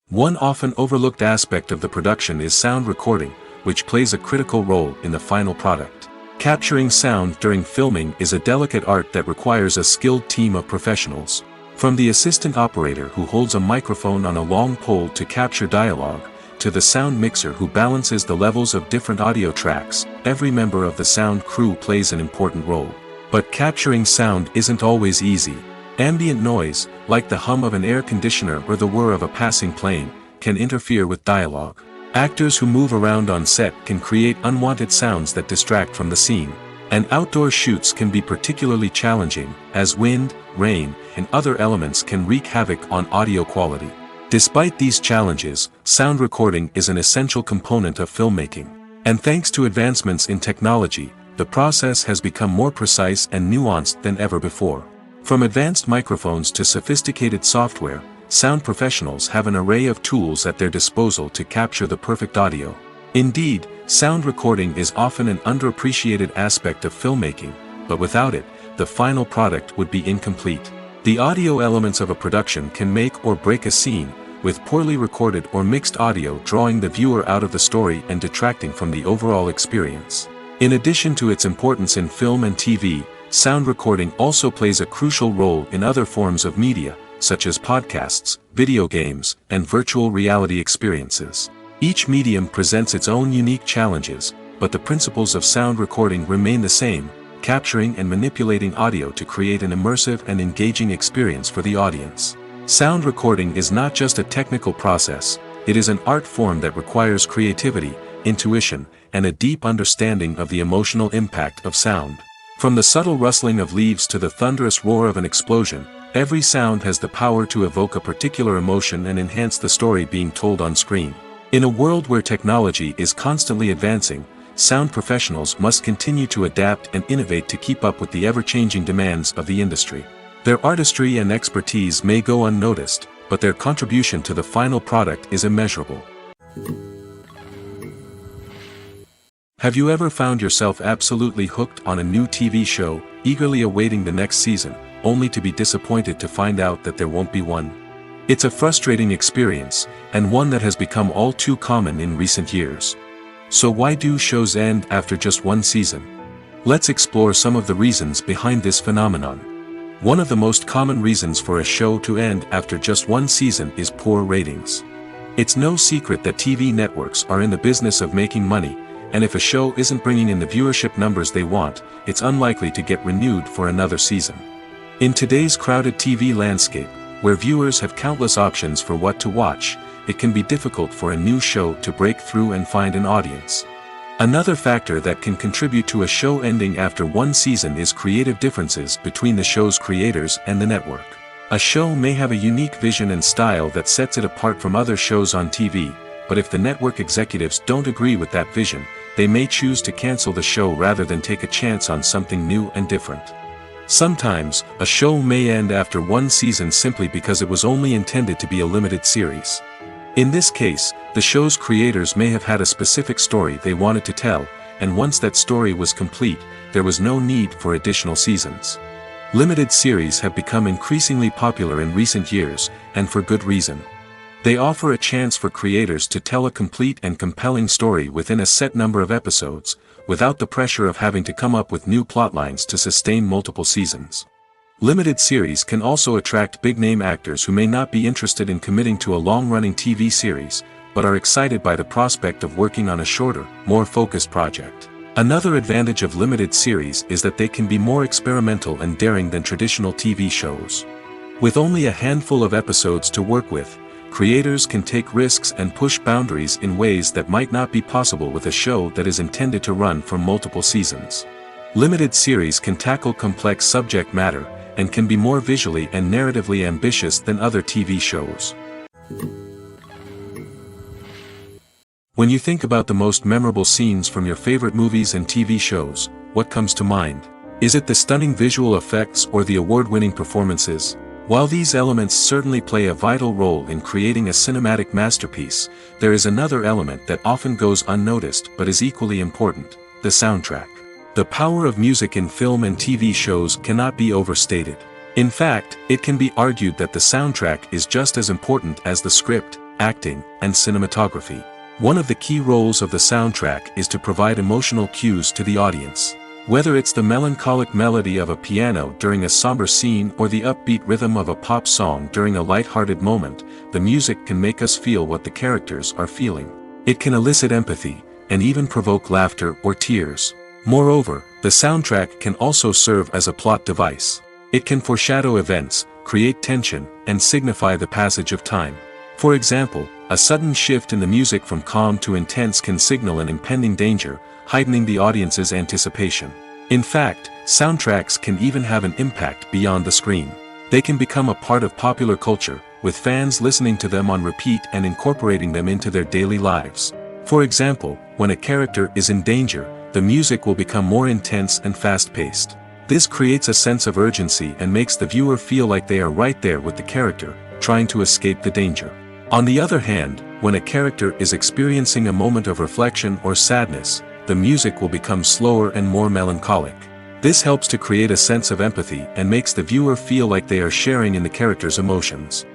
One often overlooked aspect of the production is sound recording, which plays a critical role in the final product. Capturing sound during filming is a delicate art that requires a skilled team of professionals. From the assistant operator who holds a microphone on a long pole to capture dialogue, to the sound mixer who balances the levels of different audio tracks, every member of the sound crew plays an important role. But capturing sound isn't always easy. Ambient noise, like the hum of an air conditioner or the whir of a passing plane, can interfere with dialogue. Actors who move around on set can create unwanted sounds that distract from the scene. And outdoor shoots can be particularly challenging, as wind, rain, and other elements can wreak havoc on audio quality. Despite these challenges, sound recording is an essential component of filmmaking. And thanks to advancements in technology, the process has become more precise and nuanced than ever before. From advanced microphones to sophisticated software, sound professionals have an array of tools at their disposal to capture the perfect audio. Indeed, sound recording is often an underappreciated aspect of filmmaking, but without it, the final product would be incomplete. The audio elements of a production can make or break a scene, with poorly recorded or mixed audio drawing the viewer out of the story and detracting from the overall experience. In addition to its importance in film and TV, sound recording also plays a crucial role in other forms of media, such as podcasts, video games, and virtual reality experiences. Each medium presents its own unique challenges, but the principles of sound recording remain the same, capturing and manipulating audio to create an immersive and engaging experience for the audience. Sound recording is not just a technical process, it is an art form that requires creativity, intuition, and a deep understanding of the emotional impact of sound. From the subtle rustling of leaves to the thunderous roar of an explosion, every sound has the power to evoke a particular emotion and enhance the story being told on screen. In a world where technology is constantly advancing, sound professionals must continue to adapt and innovate to keep up with the ever-changing demands of the industry. Their artistry and expertise may go unnoticed, but their contribution to the final product is immeasurable. Have you ever found yourself absolutely hooked on a new TV show, eagerly awaiting the next season, only to be disappointed to find out that there won't be one? It's a frustrating experience, and one that has become all too common in recent years. So why do shows end after just one season? Let's explore some of the reasons behind this phenomenon. One of the most common reasons for a show to end after just one season is poor ratings. It's no secret that TV networks are in the business of making money, and if a show isn't bringing in the viewership numbers they want, it's unlikely to get renewed for another season. In today's crowded TV landscape, where viewers have countless options for what to watch, it can be difficult for a new show to break through and find an audience. Another factor that can contribute to a show ending after one season is creative differences between the show's creators and the network. A show may have a unique vision and style that sets it apart from other shows on TV, but if the network executives don't agree with that vision, they may choose to cancel the show rather than take a chance on something new and different. Sometimes, a show may end after one season simply because it was only intended to be a limited series. In this case, the show's creators may have had a specific story they wanted to tell, and once that story was complete, there was no need for additional seasons. Limited series have become increasingly popular in recent years, and for good reason. They offer a chance for creators to tell a complete and compelling story within a set number of episodes, without the pressure of having to come up with new plotlines to sustain multiple seasons. Limited series can also attract big-name actors who may not be interested in committing to a long-running TV series, but are excited by the prospect of working on a shorter, more focused project. Another advantage of limited series is that they can be more experimental and daring than traditional TV shows. With only a handful of episodes to work with, creators can take risks and push boundaries in ways that might not be possible with a show that is intended to run for multiple seasons. Limited series can tackle complex subject matter, and can be more visually and narratively ambitious than other TV shows. When you think about the most memorable scenes from your favorite movies and TV shows, what comes to mind? Is it the stunning visual effects or the award-winning performances? While these elements certainly play a vital role in creating a cinematic masterpiece, there is another element that often goes unnoticed but is equally important: the soundtrack. The power of music in film and TV shows cannot be overstated. In fact, it can be argued that the soundtrack is just as important as the script, acting, and cinematography. One of the key roles of the soundtrack is to provide emotional cues to the audience. Whether it's the melancholic melody of a piano during a somber scene or the upbeat rhythm of a pop song during a light-hearted moment, the music can make us feel what the characters are feeling. It can elicit empathy, and even provoke laughter or tears. Moreover, the soundtrack can also serve as a plot device. It can foreshadow events, create tension, and signify the passage of time. For example, a sudden shift in the music from calm to intense can signal an impending danger, heightening the audience's anticipation. In fact, soundtracks can even have an impact beyond the screen. They can become a part of popular culture, with fans listening to them on repeat and incorporating them into their daily lives. For example, when a character is in danger, the music will become more intense and fast-paced. This creates a sense of urgency and makes the viewer feel like they are right there with the character, trying to escape the danger. On the other hand, when a character is experiencing a moment of reflection or sadness, the music will become slower and more melancholic. This helps to create a sense of empathy and makes the viewer feel like they are sharing in the character's emotions.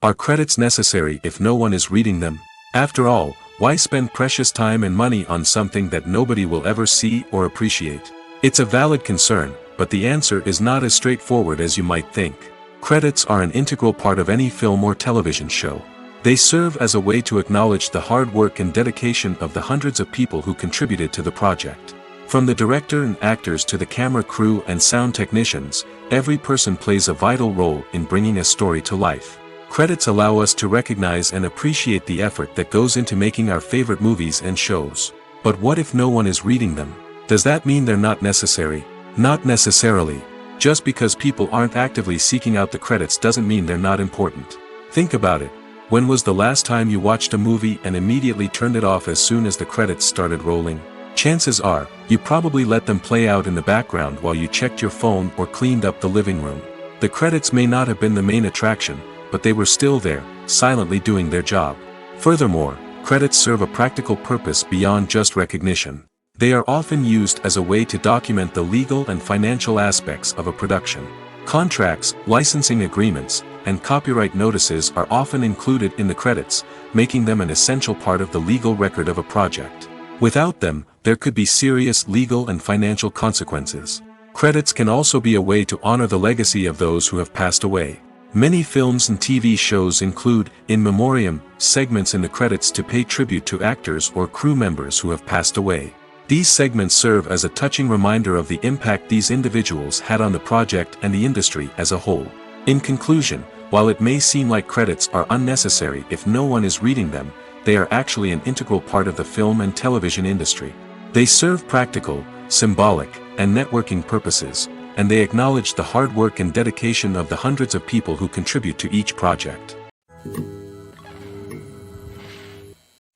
Are credits necessary if no one is reading them? After all, why spend precious time and money on something that nobody will ever see or appreciate? It's a valid concern, but the answer is not as straightforward as you might think. Credits are an integral part of any film or television show. They serve as a way to acknowledge the hard work and dedication of the hundreds of people who contributed to the project. From the director and actors to the camera crew and sound technicians, every person plays a vital role in bringing a story to life. Credits allow us to recognize and appreciate the effort that goes into making our favorite movies and shows. But what if no one is reading them? Does that mean they're not necessary? Not necessarily. Just because people aren't actively seeking out the credits doesn't mean they're not important. Think about it. When was the last time you watched a movie and immediately turned it off as soon as the credits started rolling? Chances are, you probably let them play out in the background while you checked your phone or cleaned up the living room. The credits may not have been the main attraction, but they were still there, silently doing their job. Furthermore, credits serve a practical purpose beyond just recognition. They are often used as a way to document the legal and financial aspects of a production. Contracts, licensing agreements, and copyright notices are often included in the credits, making them an essential part of the legal record of a project. Without them, there could be serious legal and financial consequences. Credits can also be a way to honor the legacy of those who have passed away. Many films and TV shows include, in memoriam, segments in the credits to pay tribute to actors or crew members who have passed away. These segments serve as a touching reminder of the impact these individuals had on the project and the industry as a whole. In conclusion, while it may seem like credits are unnecessary if no one is reading them, they are actually an integral part of the film and television industry. They serve practical, symbolic, and networking purposes, and they acknowledge the hard work and dedication of the hundreds of people who contribute to each project.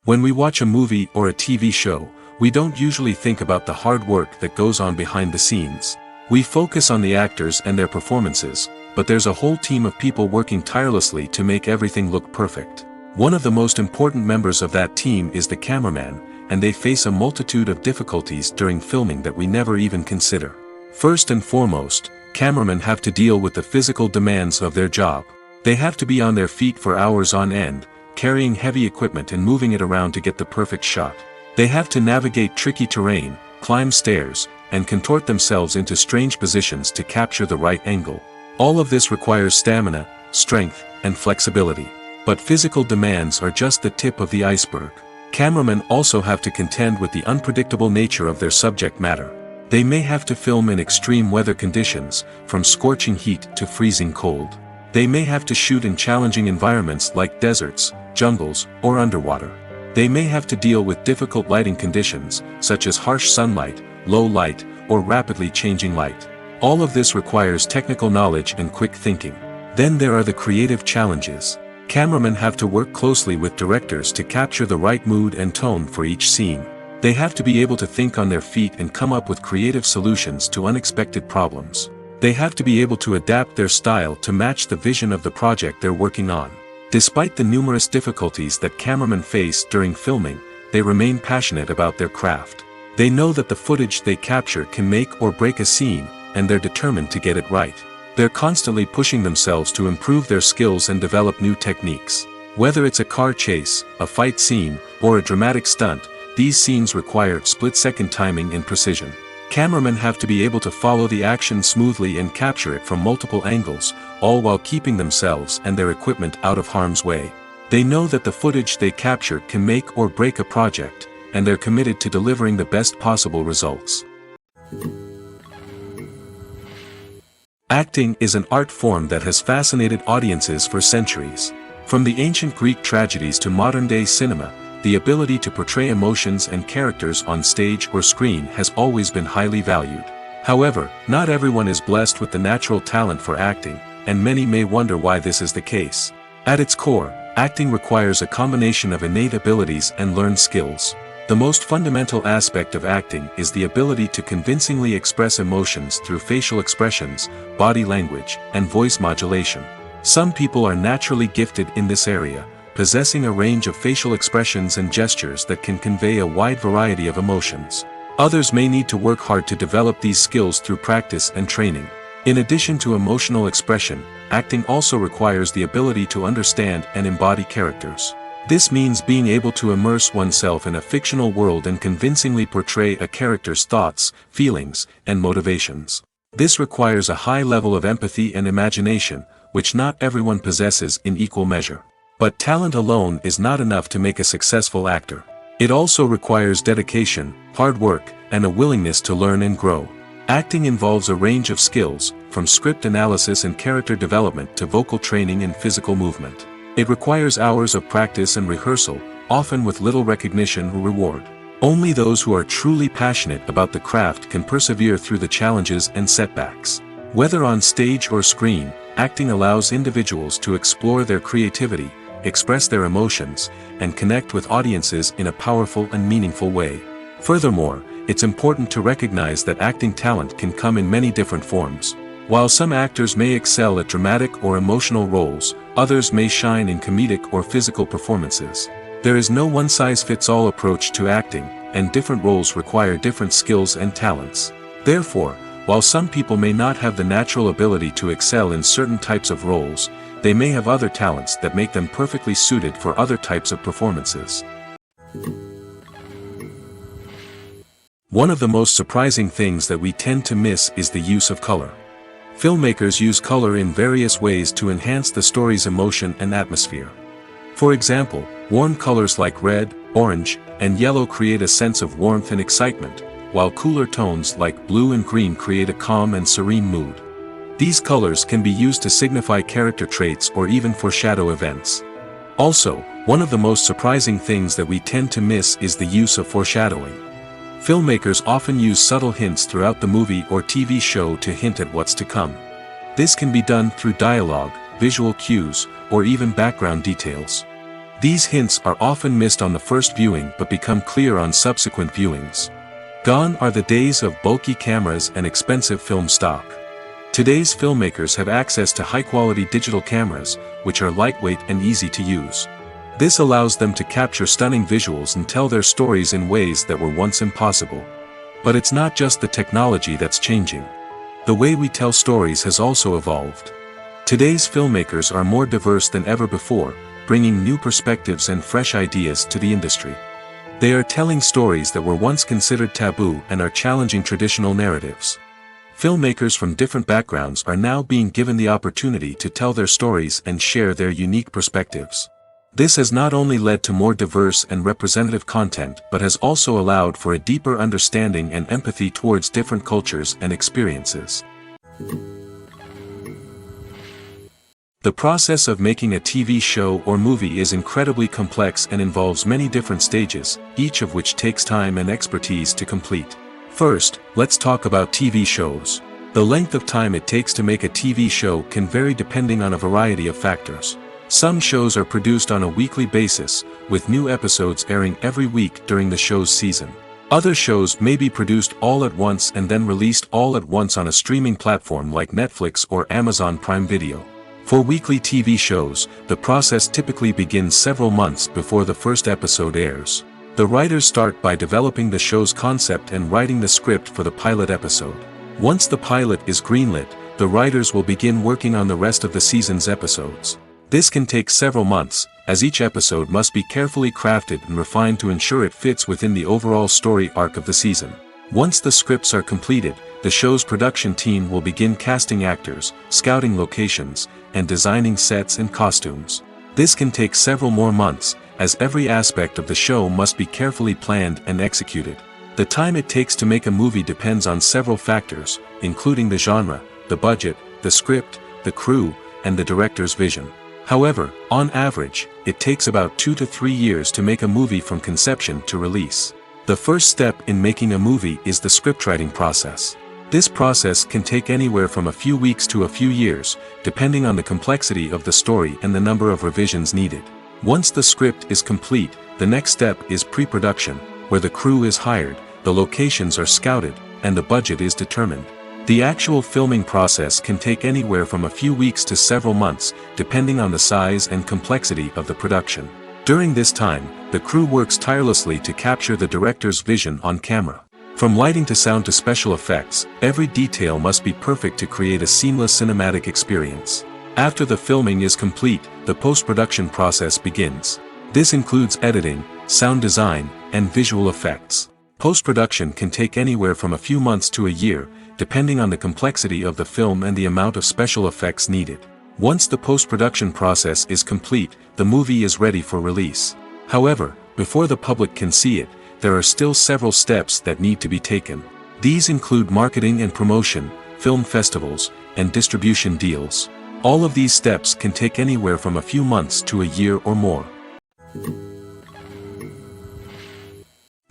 When we watch a movie or a TV show, we don't usually think about the hard work that goes on behind the scenes. We focus on the actors and their performances, but there's a whole team of people working tirelessly to make everything look perfect. One of the most important members of that team is the cameraman, and they face a multitude of difficulties during filming that we never even consider. First and foremost, cameramen have to deal with the physical demands of their job. They have to be on their feet for hours on end, carrying heavy equipment and moving it around to get the perfect shot. They have to navigate tricky terrain, climb stairs, and contort themselves into strange positions to capture the right angle. All of this requires stamina, strength, and flexibility. But physical demands are just the tip of the iceberg. Cameramen also have to contend with the unpredictable nature of their subject matter. They may have to film in extreme weather conditions, from scorching heat to freezing cold. They may have to shoot in challenging environments like deserts, jungles, or underwater. They may have to deal with difficult lighting conditions, such as harsh sunlight, low light, or rapidly changing light. All of this requires technical knowledge and quick thinking. Then there are the creative challenges. Cameramen have to work closely with directors to capture the right mood and tone for each scene. They have to be able to think on their feet and come up with creative solutions to unexpected problems. They have to be able to adapt their style to match the vision of the project they're working on. Despite the numerous difficulties that cameramen face during filming, they remain passionate about their craft. They know that the footage they capture can make or break a scene, and they're determined to get it right. They're constantly pushing themselves to improve their skills and develop new techniques. Whether it's a car chase, a fight scene, or a dramatic stunt, these scenes require split-second timing and precision. Cameramen have to be able to follow the action smoothly and capture it from multiple angles, all while keeping themselves and their equipment out of harm's way. They know that the footage they capture can make or break a project, and they're committed to delivering the best possible results. Acting is an art form that has fascinated audiences for centuries. From the ancient Greek tragedies to modern-day cinema, the ability to portray emotions and characters on stage or screen has always been highly valued. However, not everyone is blessed with the natural talent for acting, and many may wonder why this is the case. At its core, acting requires a combination of innate abilities and learned skills. The most fundamental aspect of acting is the ability to convincingly express emotions through facial expressions, body language, and voice modulation. Some people are naturally gifted in this area, possessing a range of facial expressions and gestures that can convey a wide variety of emotions. Others may need to work hard to develop these skills through practice and training. In addition to emotional expression, acting also requires the ability to understand and embody characters. This means being able to immerse oneself in a fictional world and convincingly portray a character's thoughts, feelings, and motivations. This requires a high level of empathy and imagination, which not everyone possesses in equal measure. But talent alone is not enough to make a successful actor. It also requires dedication, hard work, and a willingness to learn and grow. Acting involves a range of skills, from script analysis and character development to vocal training and physical movement. It requires hours of practice and rehearsal, often with little recognition or reward. Only those who are truly passionate about the craft can persevere through the challenges and setbacks. Whether on stage or screen, acting allows individuals to explore their creativity, express their emotions, and connect with audiences in a powerful and meaningful way. Furthermore, it's important to recognize that acting talent can come in many different forms. While some actors may excel at dramatic or emotional roles, others may shine in comedic or physical performances. There is no one-size-fits-all approach to acting, and different roles require different skills and talents. Therefore, While some people may not have the natural ability to excel in certain types of roles, they may have other talents that make them perfectly suited for other types of performances. One of the most surprising things that we tend to miss is the use of color. Filmmakers use color in various ways to enhance the story's emotion and atmosphere. For example, warm colors like red, orange, and yellow create a sense of warmth and excitement, while cooler tones like blue and green create a calm and serene mood. These colors can be used to signify character traits or even foreshadow events. Also, one of the most surprising things that we tend to miss is the use of foreshadowing. Filmmakers often use subtle hints throughout the movie or TV show to hint at what's to come. This can be done through dialogue, visual cues, or even background details. These hints are often missed on the first viewing but become clear on subsequent viewings. Gone are the days of bulky cameras and expensive film stock. Today's filmmakers have access to high-quality digital cameras, which are lightweight and easy to use. This allows them to capture stunning visuals and tell their stories in ways that were once impossible. But it's not just the technology that's changing. The way we tell stories has also evolved. Today's filmmakers are more diverse than ever before, bringing new perspectives and fresh ideas to the industry. They are telling stories that were once considered taboo and are challenging traditional narratives. Filmmakers from different backgrounds are now being given the opportunity to tell their stories and share their unique perspectives. This has not only led to more diverse and representative content but has also allowed for a deeper understanding and empathy towards different cultures and experiences. The process of making a TV show or movie is incredibly complex and involves many different stages, each of which takes time and expertise to complete. First, let's talk about TV shows. The length of time it takes to make a TV show can vary depending on a variety of factors. Some shows are produced on a weekly basis, with new episodes airing every week during the show's season. Other shows may be produced all at once and then released all at once on a streaming platform like Netflix or Amazon Prime Video. For weekly TV shows, the process typically begins several months before the first episode airs. The writers start by developing the show's concept and writing the script for the pilot episode. Once the pilot is greenlit, the writers will begin working on the rest of the season's episodes. This can take several months, as each episode must be carefully crafted and refined to ensure it fits within the overall story arc of the season. Once the scripts are completed, the show's production team will begin casting actors, scouting locations, and designing sets and costumes. This can take several more months, as every aspect of the show must be carefully planned and executed. The time it takes to make a movie depends on several factors, including the genre, the budget, the script, the crew, and the director's vision. However, on average, it takes about 2 to 3 years to make a movie from conception to release. The first step in making a movie is the scriptwriting process. This process can take anywhere from a few weeks to a few years, depending on the complexity of the story and the number of revisions needed. Once the script is complete, the next step is pre-production, where the crew is hired, the locations are scouted, and the budget is determined. The actual filming process can take anywhere from a few weeks to several months, depending on the size and complexity of the production. During this time, the crew works tirelessly to capture the director's vision on camera. From lighting to sound to special effects, every detail must be perfect to create a seamless cinematic experience. After the filming is complete, the post-production process begins. This includes editing, sound design, and visual effects. Post-production can take anywhere from a few months to a year, depending on the complexity of the film and the amount of special effects needed. Once the post-production process is complete, the movie is ready for release. However, before the public can see it, there are still several steps that need to be taken. These include marketing and promotion, film festivals, and distribution deals. All of these steps can take anywhere from a few months to a year or more.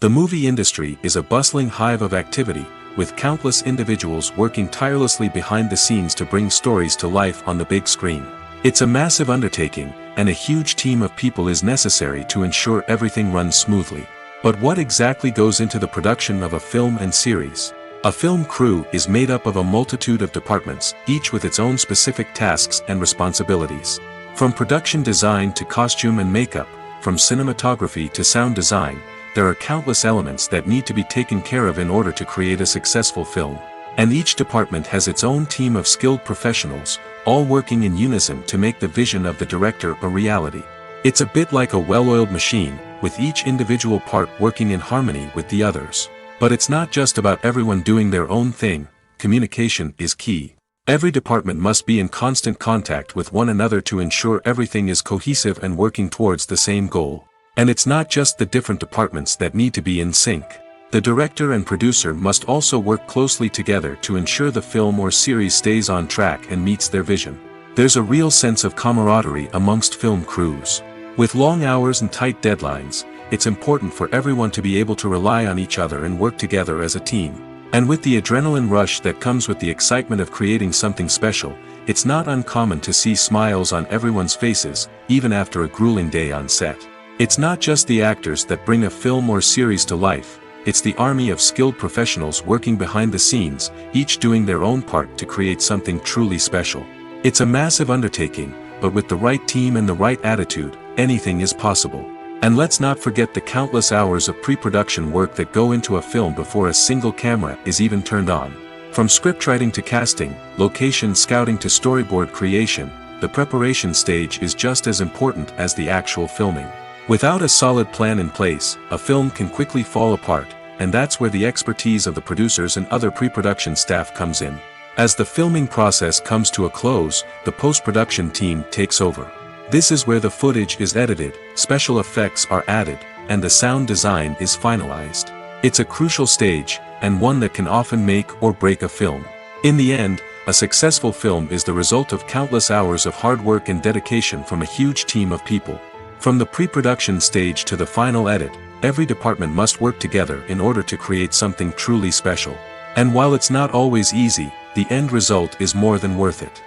The movie industry is a bustling hive of activity, with countless individuals working tirelessly behind the scenes to bring stories to life on the big screen. It's a massive undertaking, and a huge team of people is necessary to ensure everything runs smoothly. But what exactly goes into the production of a film and series? A film crew is made up of a multitude of departments, each with its own specific tasks and responsibilities. From production design to costume and makeup, from cinematography to sound design, there are countless elements that need to be taken care of in order to create a successful film. And each department has its own team of skilled professionals, all working in unison to make the vision of the director a reality. It's a bit like a well-oiled machine, with each individual part working in harmony with the others. But it's not just about everyone doing their own thing. Communication is key. Every department must be in constant contact with one another to ensure everything is cohesive and working towards the same goal. And it's not just the different departments that need to be in sync. The director and producer must also work closely together to ensure the film or series stays on track and meets their vision. There's a real sense of camaraderie amongst film crews. With long hours and tight deadlines, it's important for everyone to be able to rely on each other and work together as a team. And with the adrenaline rush that comes with the excitement of creating something special, it's not uncommon to see smiles on everyone's faces, even after a grueling day on set. It's not just the actors that bring a film or series to life, it's the army of skilled professionals working behind the scenes, each doing their own part to create something truly special. It's a massive undertaking, but with the right team and the right attitude, anything is possible. And let's not forget the countless hours of pre-production work that go into a film before a single camera is even turned on. From scriptwriting to casting, location scouting to storyboard creation, the preparation stage is just as important as the actual filming. Without a solid plan in place, a film can quickly fall apart, and that's where the expertise of the producers and other pre-production staff comes in. As the filming process comes to a close, the post-production team takes over. This is where the footage is edited, special effects are added, and the sound design is finalized. It's a crucial stage, and one that can often make or break a film. In the end, a successful film is the result of countless hours of hard work and dedication from a huge team of people. From the pre-production stage to the final edit, every department must work together in order to create something truly special. And while it's not always easy, the end result is more than worth it.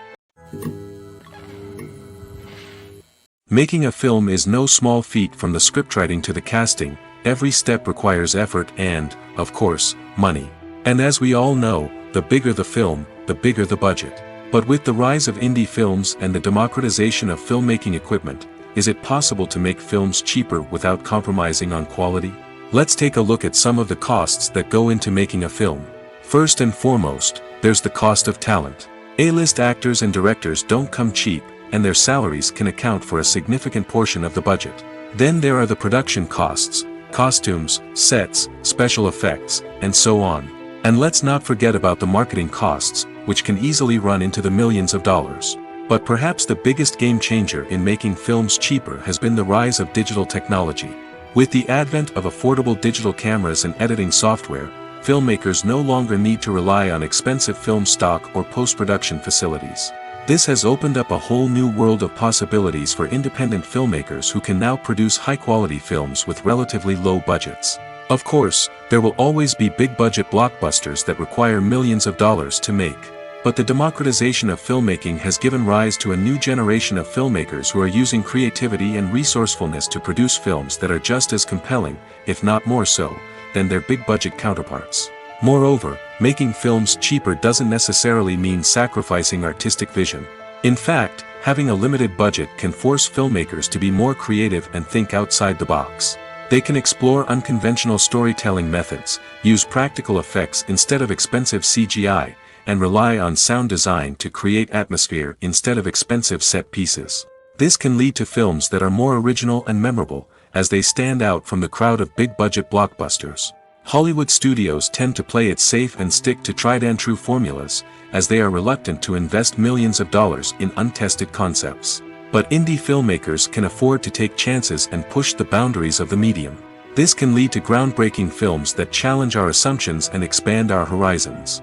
Making a film is no small feat. From the scriptwriting to the casting, every step requires effort and, of course, money. And as we all know, the bigger the film, the bigger the budget. But with the rise of indie films and the democratization of filmmaking equipment, is it possible to make films cheaper without compromising on quality? Let's take a look at some of the costs that go into making a film. First and foremost, there's the cost of talent. A-list actors and directors don't come cheap, and their salaries can account for a significant portion of the budget. Then there are the production costs, costumes, sets, special effects, and so on. And let's not forget about the marketing costs, which can easily run into the millions of dollars. But perhaps the biggest game changer in making films cheaper has been the rise of digital technology. With the advent of affordable digital cameras and editing software, filmmakers no longer need to rely on expensive film stock or post-production facilities. This has opened up a whole new world of possibilities for independent filmmakers who can now produce high-quality films with relatively low budgets. Of course, there will always be big-budget blockbusters that require millions of dollars to make. But the democratization of filmmaking has given rise to a new generation of filmmakers who are using creativity and resourcefulness to produce films that are just as compelling, if not more so, than their big-budget counterparts. Moreover, making films cheaper doesn't necessarily mean sacrificing artistic vision. In fact, having a limited budget can force filmmakers to be more creative and think outside the box. They can explore unconventional storytelling methods, use practical effects instead of expensive CGI, and rely on sound design to create atmosphere instead of expensive set pieces. This can lead to films that are more original and memorable, as they stand out from the crowd of big-budget blockbusters. Hollywood studios tend to play it safe and stick to tried-and-true formulas, as they are reluctant to invest millions of dollars in untested concepts. But indie filmmakers can afford to take chances and push the boundaries of the medium. This can lead to groundbreaking films that challenge our assumptions and expand our horizons.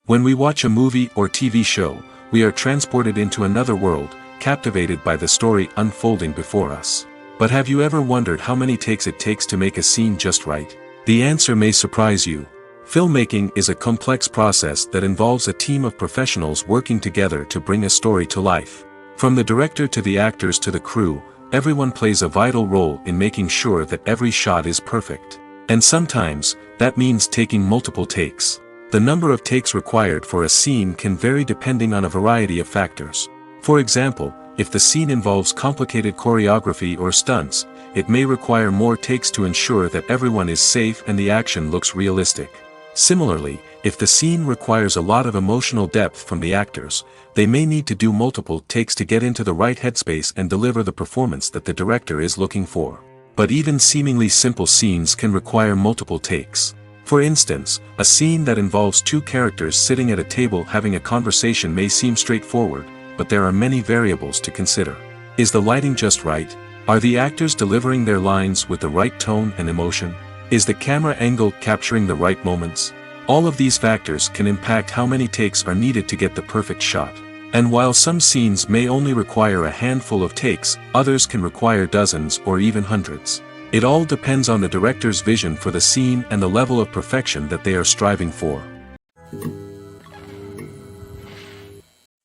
When we watch a movie or TV show, we are transported into another world, captivated by the story unfolding before us. But have you ever wondered how many takes it takes to make a scene just right? The answer may surprise you. Filmmaking is a complex process that involves a team of professionals working together to bring a story to life. From the director to the actors to the crew, everyone plays a vital role in making sure that every shot is perfect. And sometimes, that means taking multiple takes. The number of takes required for a scene can vary depending on a variety of factors. For example, if the scene involves complicated choreography or stunts, it may require more takes to ensure that everyone is safe and the action looks realistic. Similarly, if the scene requires a lot of emotional depth from the actors, they may need to do multiple takes to get into the right headspace and deliver the performance that the director is looking for. But even seemingly simple scenes can require multiple takes. For instance, a scene that involves two characters sitting at a table having a conversation may seem straightforward, but there are many variables to consider. Is the lighting just right? Are the actors delivering their lines with the right tone and emotion? Is the camera angle capturing the right moments? All of these factors can impact how many takes are needed to get the perfect shot. And while some scenes may only require a handful of takes, others can require dozens or even hundreds. It all depends on the director's vision for the scene and the level of perfection that they are striving for.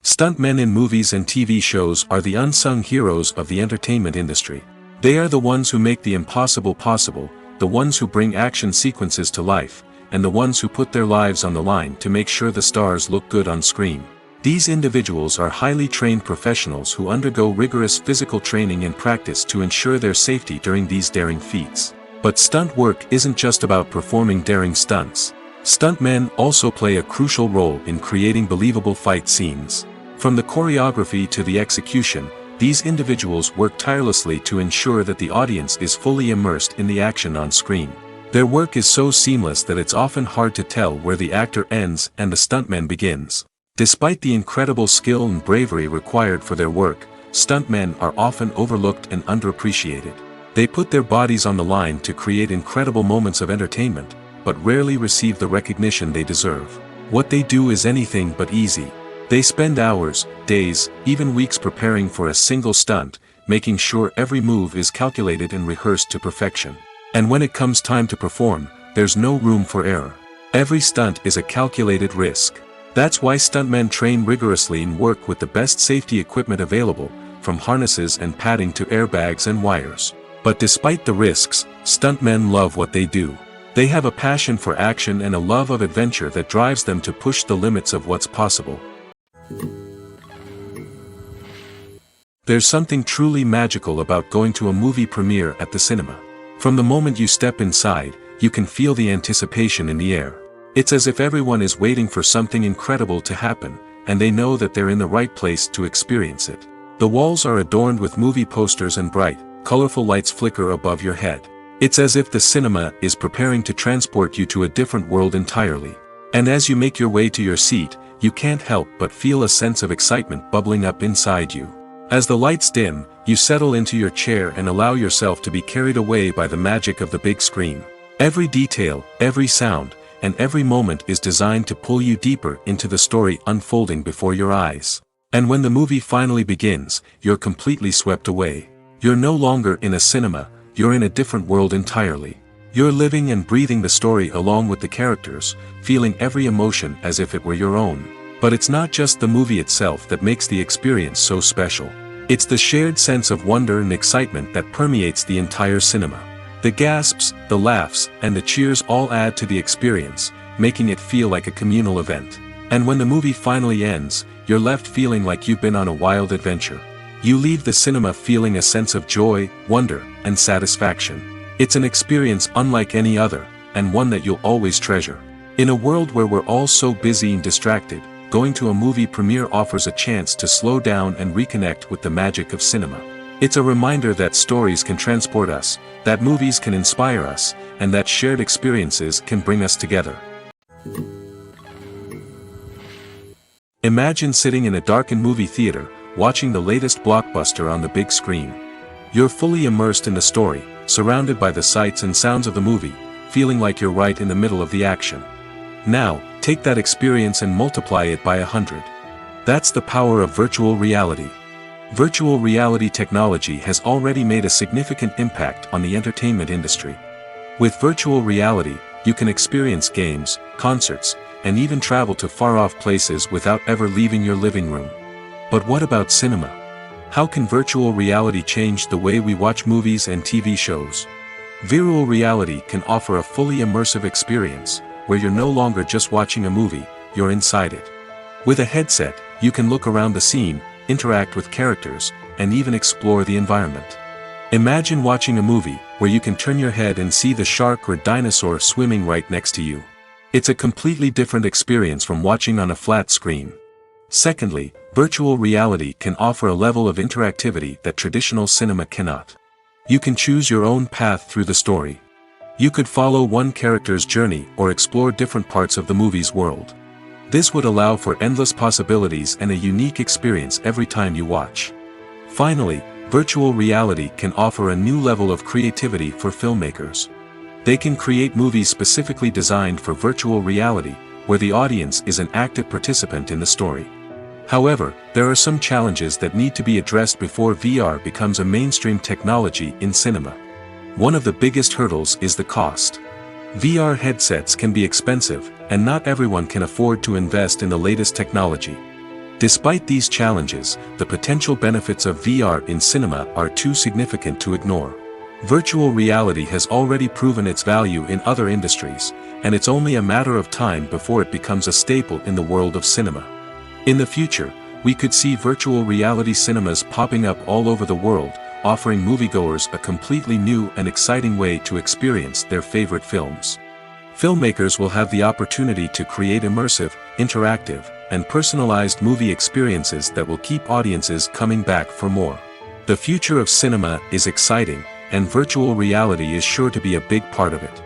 Stuntmen in movies and TV shows are the unsung heroes of the entertainment industry. They are the ones who make the impossible possible, the ones who bring action sequences to life, and the ones who put their lives on the line to make sure the stars look good on screen. These individuals are highly trained professionals who undergo rigorous physical training and practice to ensure their safety during these daring feats. But stunt work isn't just about performing daring stunts. Stuntmen also play a crucial role in creating believable fight scenes. From the choreography to the execution, these individuals work tirelessly to ensure that the audience is fully immersed in the action on screen. Their work is so seamless that it's often hard to tell where the actor ends and the stuntman begins. Despite the incredible skill and bravery required for their work, stuntmen are often overlooked and underappreciated. They put their bodies on the line to create incredible moments of entertainment, but rarely receive the recognition they deserve. What they do is anything but easy. They spend hours, days, even weeks preparing for a single stunt, making sure every move is calculated and rehearsed to perfection. And when it comes time to perform, there's no room for error. Every stunt is a calculated risk. That's why stuntmen train rigorously and work with the best safety equipment available, from harnesses and padding to airbags and wires. But despite the risks, stuntmen love what they do. They have a passion for action and a love of adventure that drives them to push the limits of what's possible. There's something truly magical about going to a movie premiere at the cinema. From the moment you step inside, you can feel the anticipation in the air. It's as if everyone is waiting for something incredible to happen, and they know that they're in the right place to experience it. The walls are adorned with movie posters and bright, colorful lights flicker above your head. It's as if the cinema is preparing to transport you to a different world entirely. And as you make your way to your seat, you can't help but feel a sense of excitement bubbling up inside you. As the lights dim, you settle into your chair and allow yourself to be carried away by the magic of the big screen. Every detail, every sound, and every moment is designed to pull you deeper into the story unfolding before your eyes. And when the movie finally begins, you're completely swept away. You're no longer in a cinema, you're in a different world entirely. You're living and breathing the story along with the characters, feeling every emotion as if it were your own. But it's not just the movie itself that makes the experience so special. It's the shared sense of wonder and excitement that permeates the entire cinema. The gasps, the laughs, and the cheers all add to the experience, making it feel like a communal event. And when the movie finally ends, you're left feeling like you've been on a wild adventure. You leave the cinema feeling a sense of joy, wonder, and satisfaction. It's an experience unlike any other, and one that you'll always treasure. In a world where we're all so busy and distracted, going to a movie premiere offers a chance to slow down and reconnect with the magic of cinema. It's a reminder that stories can transport us, that movies can inspire us, and that shared experiences can bring us together. Imagine sitting in a darkened movie theater, watching the latest blockbuster on the big screen. You're fully immersed in the story, surrounded by the sights and sounds of the movie, feeling like you're right in the middle of the action. Now, take that experience and multiply it by 100. That's the power of virtual reality. Virtual reality technology has already made a significant impact on the entertainment industry. With virtual reality, you can experience games, concerts, and even travel to far-off places without ever leaving your living room. But what about cinema? How can virtual reality change the way we watch movies and TV shows? Virtual reality can offer a fully immersive experience, where you're no longer just watching a movie, you're inside it. With a headset, you can look around the scene, interact with characters, and even explore the environment. Imagine watching a movie where you can turn your head and see the shark or dinosaur swimming right next to you. It's a completely different experience from watching on a flat screen. Secondly, virtual reality can offer a level of interactivity that traditional cinema cannot. You can choose your own path through the story. You could follow one character's journey or explore different parts of the movie's world. This would allow for endless possibilities and a unique experience every time you watch. Finally, virtual reality can offer a new level of creativity for filmmakers. They can create movies specifically designed for virtual reality, where the audience is an active participant in the story. However, there are some challenges that need to be addressed before VR becomes a mainstream technology in cinema. One of the biggest hurdles is the cost. VR headsets can be expensive, and not everyone can afford to invest in the latest technology. Despite these challenges, the potential benefits of VR in cinema are too significant to ignore. Virtual reality has already proven its value in other industries, and it's only a matter of time before it becomes a staple in the world of cinema. In the future, we could see virtual reality cinemas popping up all over the world, offering moviegoers a completely new and exciting way to experience their favorite films. Filmmakers will have the opportunity to create immersive, interactive, and personalized movie experiences that will keep audiences coming back for more. The future of cinema is exciting, and virtual reality is sure to be a big part of it.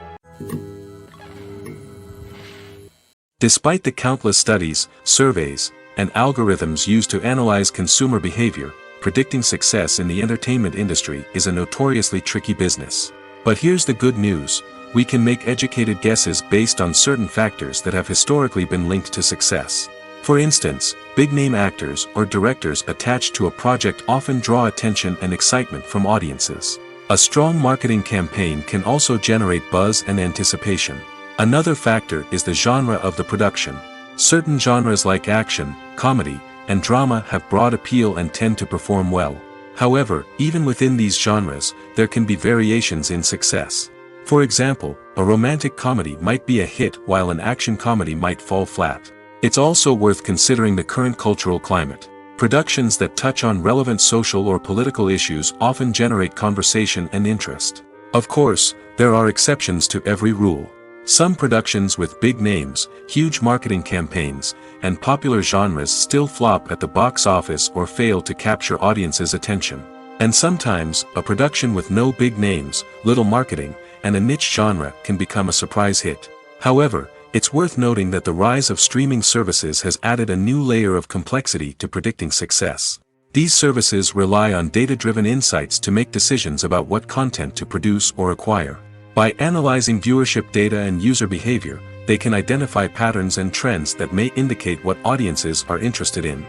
Despite the countless studies, surveys, and algorithms used to analyze consumer behavior, predicting success in the entertainment industry is a notoriously tricky business. But here's the good news: we can make educated guesses based on certain factors that have historically been linked to success. For instance, big-name actors or directors attached to a project often draw attention and excitement from audiences. A strong marketing campaign can also generate buzz and anticipation. Another factor is the genre of the production. Certain genres like action, comedy, and drama have broad appeal and tend to perform well. However, even within these genres, there can be variations in success. For example, a romantic comedy might be a hit while an action comedy might fall flat. It's also worth considering the current cultural climate. Productions that touch on relevant social or political issues often generate conversation and interest. Of course, there are exceptions to every rule. Some productions with big names, huge marketing campaigns, and popular genres still flop at the box office or fail to capture audiences' attention. And sometimes, a production with no big names, little marketing, and a niche genre can become a surprise hit. However, it's worth noting that the rise of streaming services has added a new layer of complexity to predicting success. These services rely on data-driven insights to make decisions about what content to produce or acquire. By analyzing viewership data and user behavior, they can identify patterns and trends that may indicate what audiences are interested in.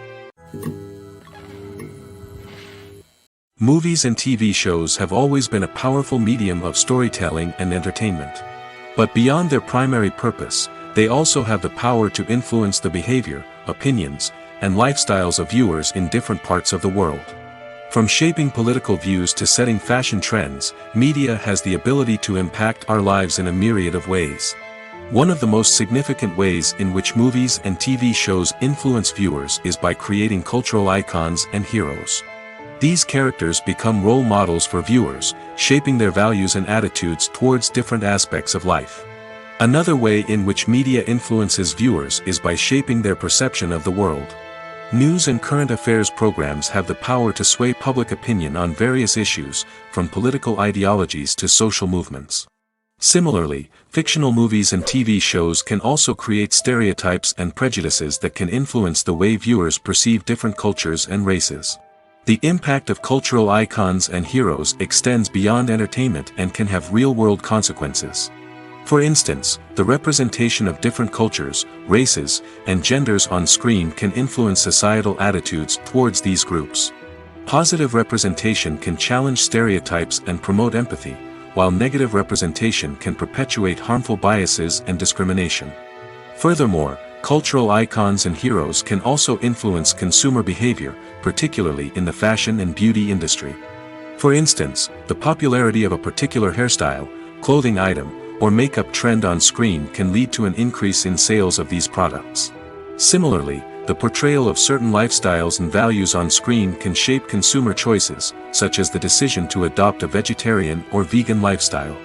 Movies and TV shows have always been a powerful medium of storytelling and entertainment. But beyond their primary purpose, they also have the power to influence the behavior, opinions, and lifestyles of viewers in different parts of the world. From shaping political views to setting fashion trends, media has the ability to impact our lives in a myriad of ways. One of the most significant ways in which movies and TV shows influence viewers is by creating cultural icons and heroes. These characters become role models for viewers, shaping their values and attitudes towards different aspects of life. Another way in which media influences viewers is by shaping their perception of the world. News and current affairs programs have the power to sway public opinion on various issues, from political ideologies to social movements. Similarly, fictional movies and TV shows can also create stereotypes and prejudices that can influence the way viewers perceive different cultures and races. The impact of cultural icons and heroes extends beyond entertainment and can have real-world consequences. For instance, the representation of different cultures, races, and genders on screen can influence societal attitudes towards these groups. Positive representation can challenge stereotypes and promote empathy, while negative representation can perpetuate harmful biases and discrimination. Furthermore, cultural icons and heroes can also influence consumer behavior, particularly in the fashion and beauty industry. For instance, the popularity of a particular hairstyle, clothing item, or makeup trend on screen can lead to an increase in sales of these products. Similarly, the portrayal of certain lifestyles and values on screen can shape consumer choices, such as the decision to adopt a vegetarian or vegan lifestyle.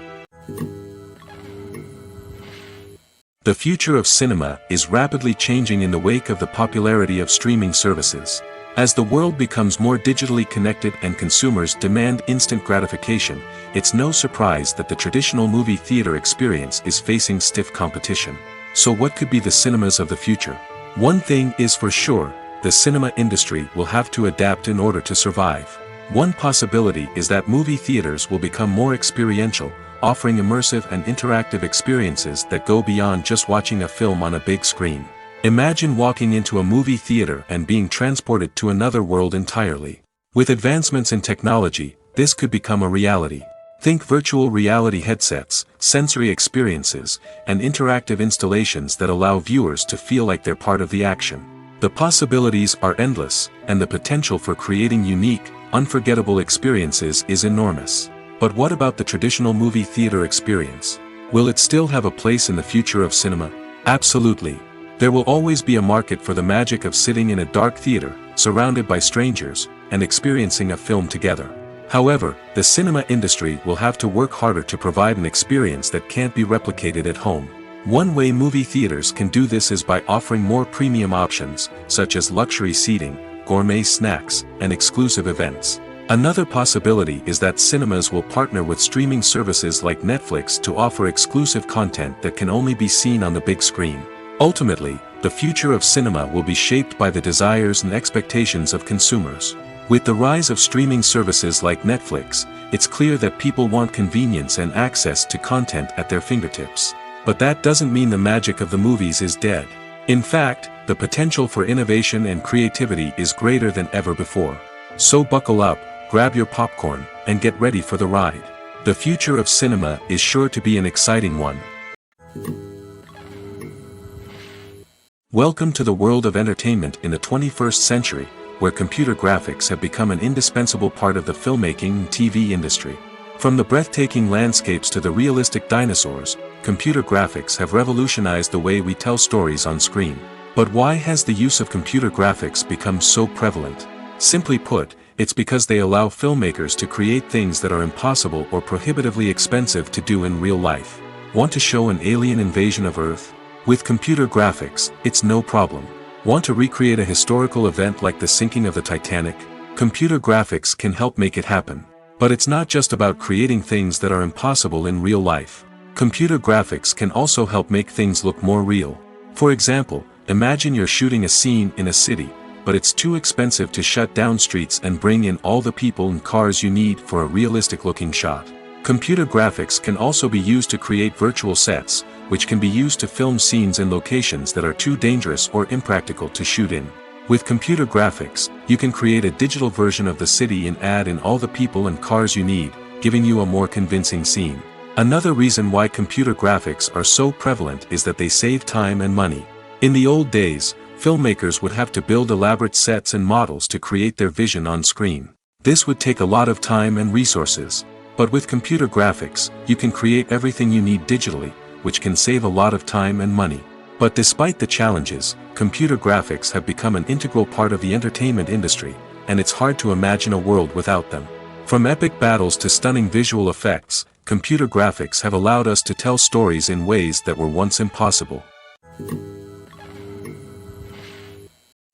The future of cinema is rapidly changing in the wake of the popularity of streaming services. As the world becomes more digitally connected and consumers demand instant gratification, it's no surprise that the traditional movie theater experience is facing stiff competition. So what could be the cinemas of the future? One thing is for sure, the cinema industry will have to adapt in order to survive. One possibility is that movie theaters will become more experiential, offering immersive and interactive experiences that go beyond just watching a film on a big screen. Imagine walking into a movie theater and being transported to another world entirely. With advancements in technology, this could become a reality. Think virtual reality headsets, sensory experiences, and interactive installations that allow viewers to feel like they're part of the action. The possibilities are endless, and the potential for creating unique, unforgettable experiences is enormous. But what about the traditional movie theater experience? Will it still have a place in the future of cinema? Absolutely. There will always be a market for the magic of sitting in a dark theater, surrounded by strangers, and experiencing a film together. However, the cinema industry will have to work harder to provide an experience that can't be replicated at home. One way movie theaters can do this is by offering more premium options, such as luxury seating, gourmet snacks, and exclusive events. Another possibility is that cinemas will partner with streaming services like Netflix to offer exclusive content that can only be seen on the big screen. Ultimately, the future of cinema will be shaped by the desires and expectations of consumers. With the rise of streaming services like Netflix, it's clear that people want convenience and access to content at their fingertips. But that doesn't mean the magic of the movies is dead. In fact, the potential for innovation and creativity is greater than ever before. So buckle up, grab your popcorn, and get ready for the ride. The future of cinema is sure to be an exciting one. Welcome to the world of entertainment in the 21st century, where computer graphics have become an indispensable part of the filmmaking and TV industry. From the breathtaking landscapes to the realistic dinosaurs, computer graphics have revolutionized the way we tell stories on screen. But why has the use of computer graphics become so prevalent? Simply put, it's because they allow filmmakers to create things that are impossible or prohibitively expensive to do in real life. Want to show an alien invasion of Earth? With computer graphics, it's no problem. Want to recreate a historical event like the sinking of the Titanic? Computer graphics can help make it happen. But it's not just about creating things that are impossible in real life. Computer graphics can also help make things look more real. For example, imagine you're shooting a scene in a city, but it's too expensive to shut down streets and bring in all the people and cars you need for a realistic-looking shot. Computer graphics can also be used to create virtual sets, which can be used to film scenes in locations that are too dangerous or impractical to shoot in. With computer graphics, you can create a digital version of the city and add in all the people and cars you need, giving you a more convincing scene. Another reason why computer graphics are so prevalent is that they save time and money. In the old days, filmmakers would have to build elaborate sets and models to create their vision on screen. This would take a lot of time and resources. But with computer graphics, you can create everything you need digitally, which can save a lot of time and money. But despite the challenges, computer graphics have become an integral part of the entertainment industry, and it's hard to imagine a world without them. From epic battles to stunning visual effects, computer graphics have allowed us to tell stories in ways that were once impossible.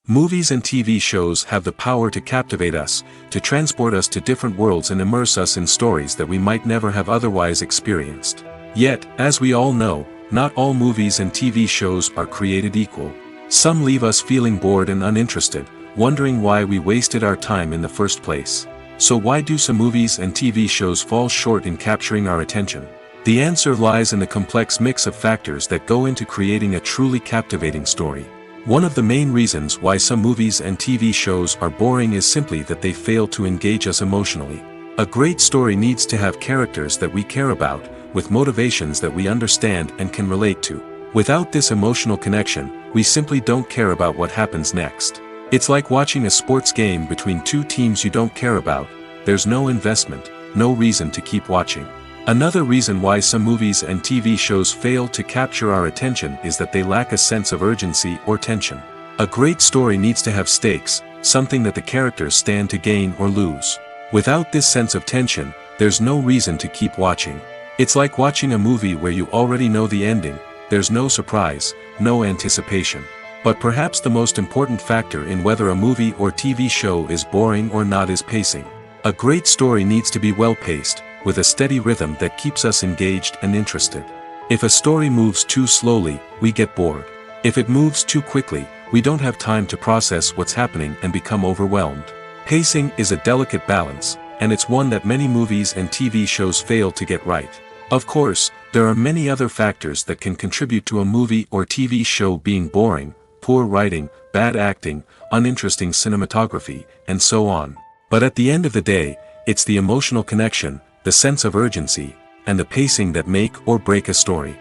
Movies and TV shows have the power to captivate us, to transport us to different worlds and immerse us in stories that we might never have otherwise experienced. Yet, as we all know, not all movies and TV shows are created equal. Some leave us feeling bored and uninterested, wondering why we wasted our time in the first place. So why do some movies and TV shows fall short in capturing our attention? The answer lies in the complex mix of factors that go into creating a truly captivating story. One of the main reasons why some movies and TV shows are boring is simply that they fail to engage us emotionally. A great story needs to have characters that we care about, with motivations that we understand and can relate to. Without this emotional connection, we simply don't care about what happens next. It's like watching a sports game between two teams you don't care about. There's no investment, no reason to keep watching. Another reason why some movies and TV shows fail to capture our attention is that they lack a sense of urgency or tension. A great story needs to have stakes, something that the characters stand to gain or lose. Without this sense of tension, there's no reason to keep watching. It's like watching a movie where you already know the ending, there's no surprise, no anticipation. But perhaps the most important factor in whether a movie or TV show is boring or not is pacing. A great story needs to be well-paced, with a steady rhythm that keeps us engaged and interested. If a story moves too slowly, we get bored. If it moves too quickly, we don't have time to process what's happening and become overwhelmed. Pacing is a delicate balance, and it's one that many movies and TV shows fail to get right. Of course, there are many other factors that can contribute to a movie or TV show being boring: poor writing, bad acting, uninteresting cinematography, and so on. But at the end of the day, it's the emotional connection, the sense of urgency, and the pacing that make or break a story.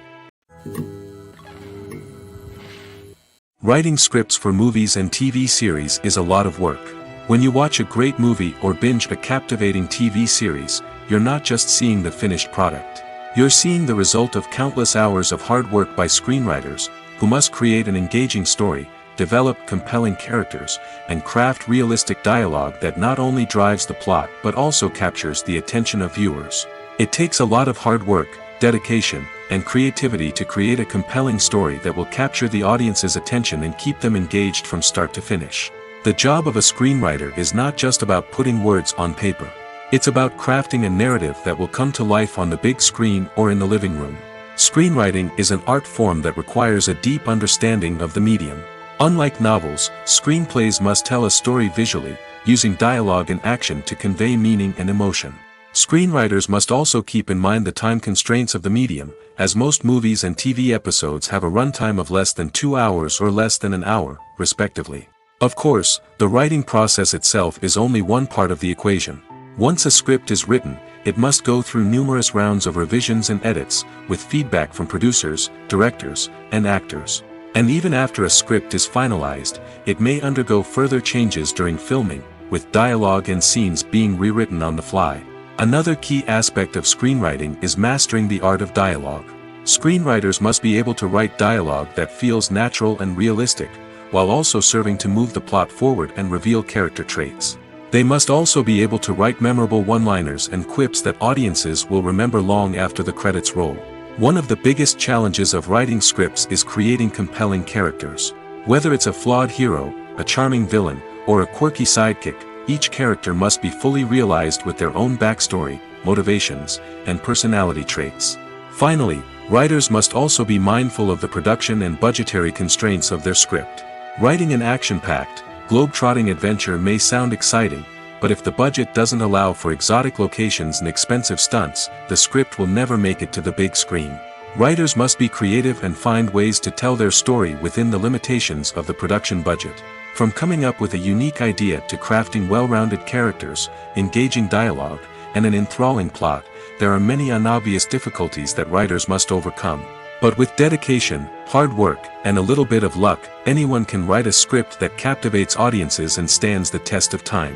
Writing scripts for movies and TV series is a lot of work. When you watch a great movie or binge a captivating TV series, you're not just seeing the finished product. You're seeing the result of countless hours of hard work by screenwriters, who must create an engaging story, develop compelling characters, and craft realistic dialogue that not only drives the plot but also captures the attention of viewers. It takes a lot of hard work, dedication, and creativity to create a compelling story that will capture the audience's attention and keep them engaged from start to finish. The job of a screenwriter is not just about putting words on paper. It's about crafting a narrative that will come to life on the big screen or in the living room. Screenwriting is an art form that requires a deep understanding of the medium. Unlike novels, screenplays must tell a story visually, using dialogue and action to convey meaning and emotion. Screenwriters must also keep in mind the time constraints of the medium, as most movies and TV episodes have a runtime of less than 2 hours or less than an hour, respectively. Of course, the writing process itself is only one part of the equation. Once a script is written, it must go through numerous rounds of revisions and edits, with feedback from producers, directors, and actors. And even after a script is finalized, it may undergo further changes during filming, with dialogue and scenes being rewritten on the fly. Another key aspect of screenwriting is mastering the art of dialogue. Screenwriters must be able to write dialogue that feels natural and realistic, while also serving to move the plot forward and reveal character traits. They must also be able to write memorable one-liners and quips that audiences will remember long after the credits roll. One of the biggest challenges of writing scripts is creating compelling characters. Whether it's a flawed hero, a charming villain, or a quirky sidekick, each character must be fully realized with their own backstory, motivations, and personality traits. Finally, writers must also be mindful of the production and budgetary constraints of their script. Writing an action-packed, globe-trotting adventure may sound exciting, but if the budget doesn't allow for exotic locations and expensive stunts, the script will never make it to the big screen. Writers must be creative and find ways to tell their story within the limitations of the production budget. From coming up with a unique idea to crafting well-rounded characters, engaging dialogue, and an enthralling plot, there are many unobvious difficulties that writers must overcome. But with dedication, hard work, and a little bit of luck, anyone can write a script that captivates audiences and stands the test of time.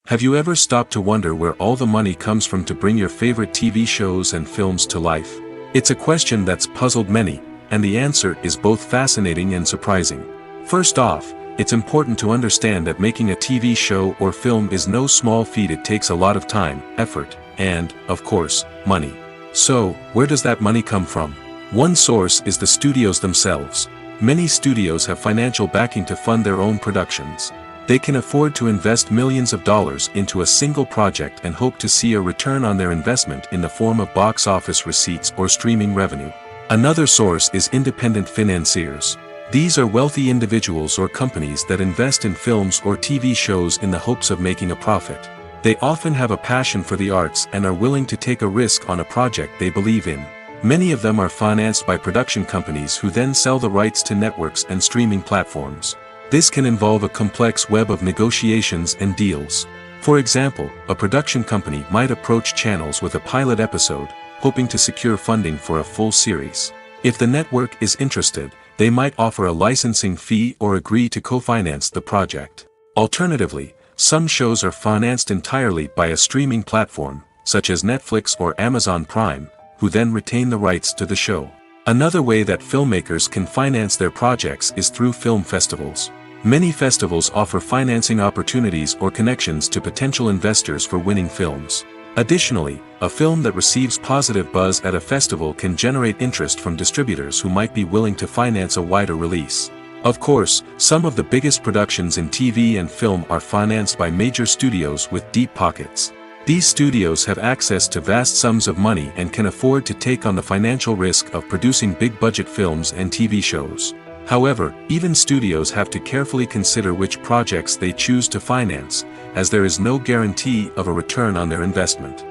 Have you ever stopped to wonder where all the money comes from to bring your favorite TV shows and films to life? It's a question that's puzzled many, and the answer is both fascinating and surprising. First off, it's important to understand that making a TV show or film is no small feat. It takes a lot of time, effort, and, of course, money. So, where does that money come from? One source is the studios themselves. Many studios have financial backing to fund their own productions. They can afford to invest millions of dollars into a single project and hope to see a return on their investment in the form of box office receipts or streaming revenue. Another source is independent financiers. These are wealthy individuals or companies that invest in films or TV shows in the hopes of making a profit. They often have a passion for the arts and are willing to take a risk on a project they believe in. Many of them are financed by production companies who then sell the rights to networks and streaming platforms. This can involve a complex web of negotiations and deals. For example, a production company might approach channels with a pilot episode, hoping to secure funding for a full series. If the network is interested, they might offer a licensing fee or agree to co-finance the project. Alternatively, some shows are financed entirely by a streaming platform, such as Netflix or Amazon Prime, who then retain the rights to the show. Another way that filmmakers can finance their projects is through film festivals. Many festivals offer financing opportunities or connections to potential investors for winning films. Additionally, a film that receives positive buzz at a festival can generate interest from distributors who might be willing to finance a wider release. Of course, some of the biggest productions in TV and film are financed by major studios with deep pockets. These studios have access to vast sums of money and can afford to take on the financial risk of producing big-budget films and TV shows. However, even studios have to carefully consider which projects they choose to finance, as there is no guarantee of a return on their investment.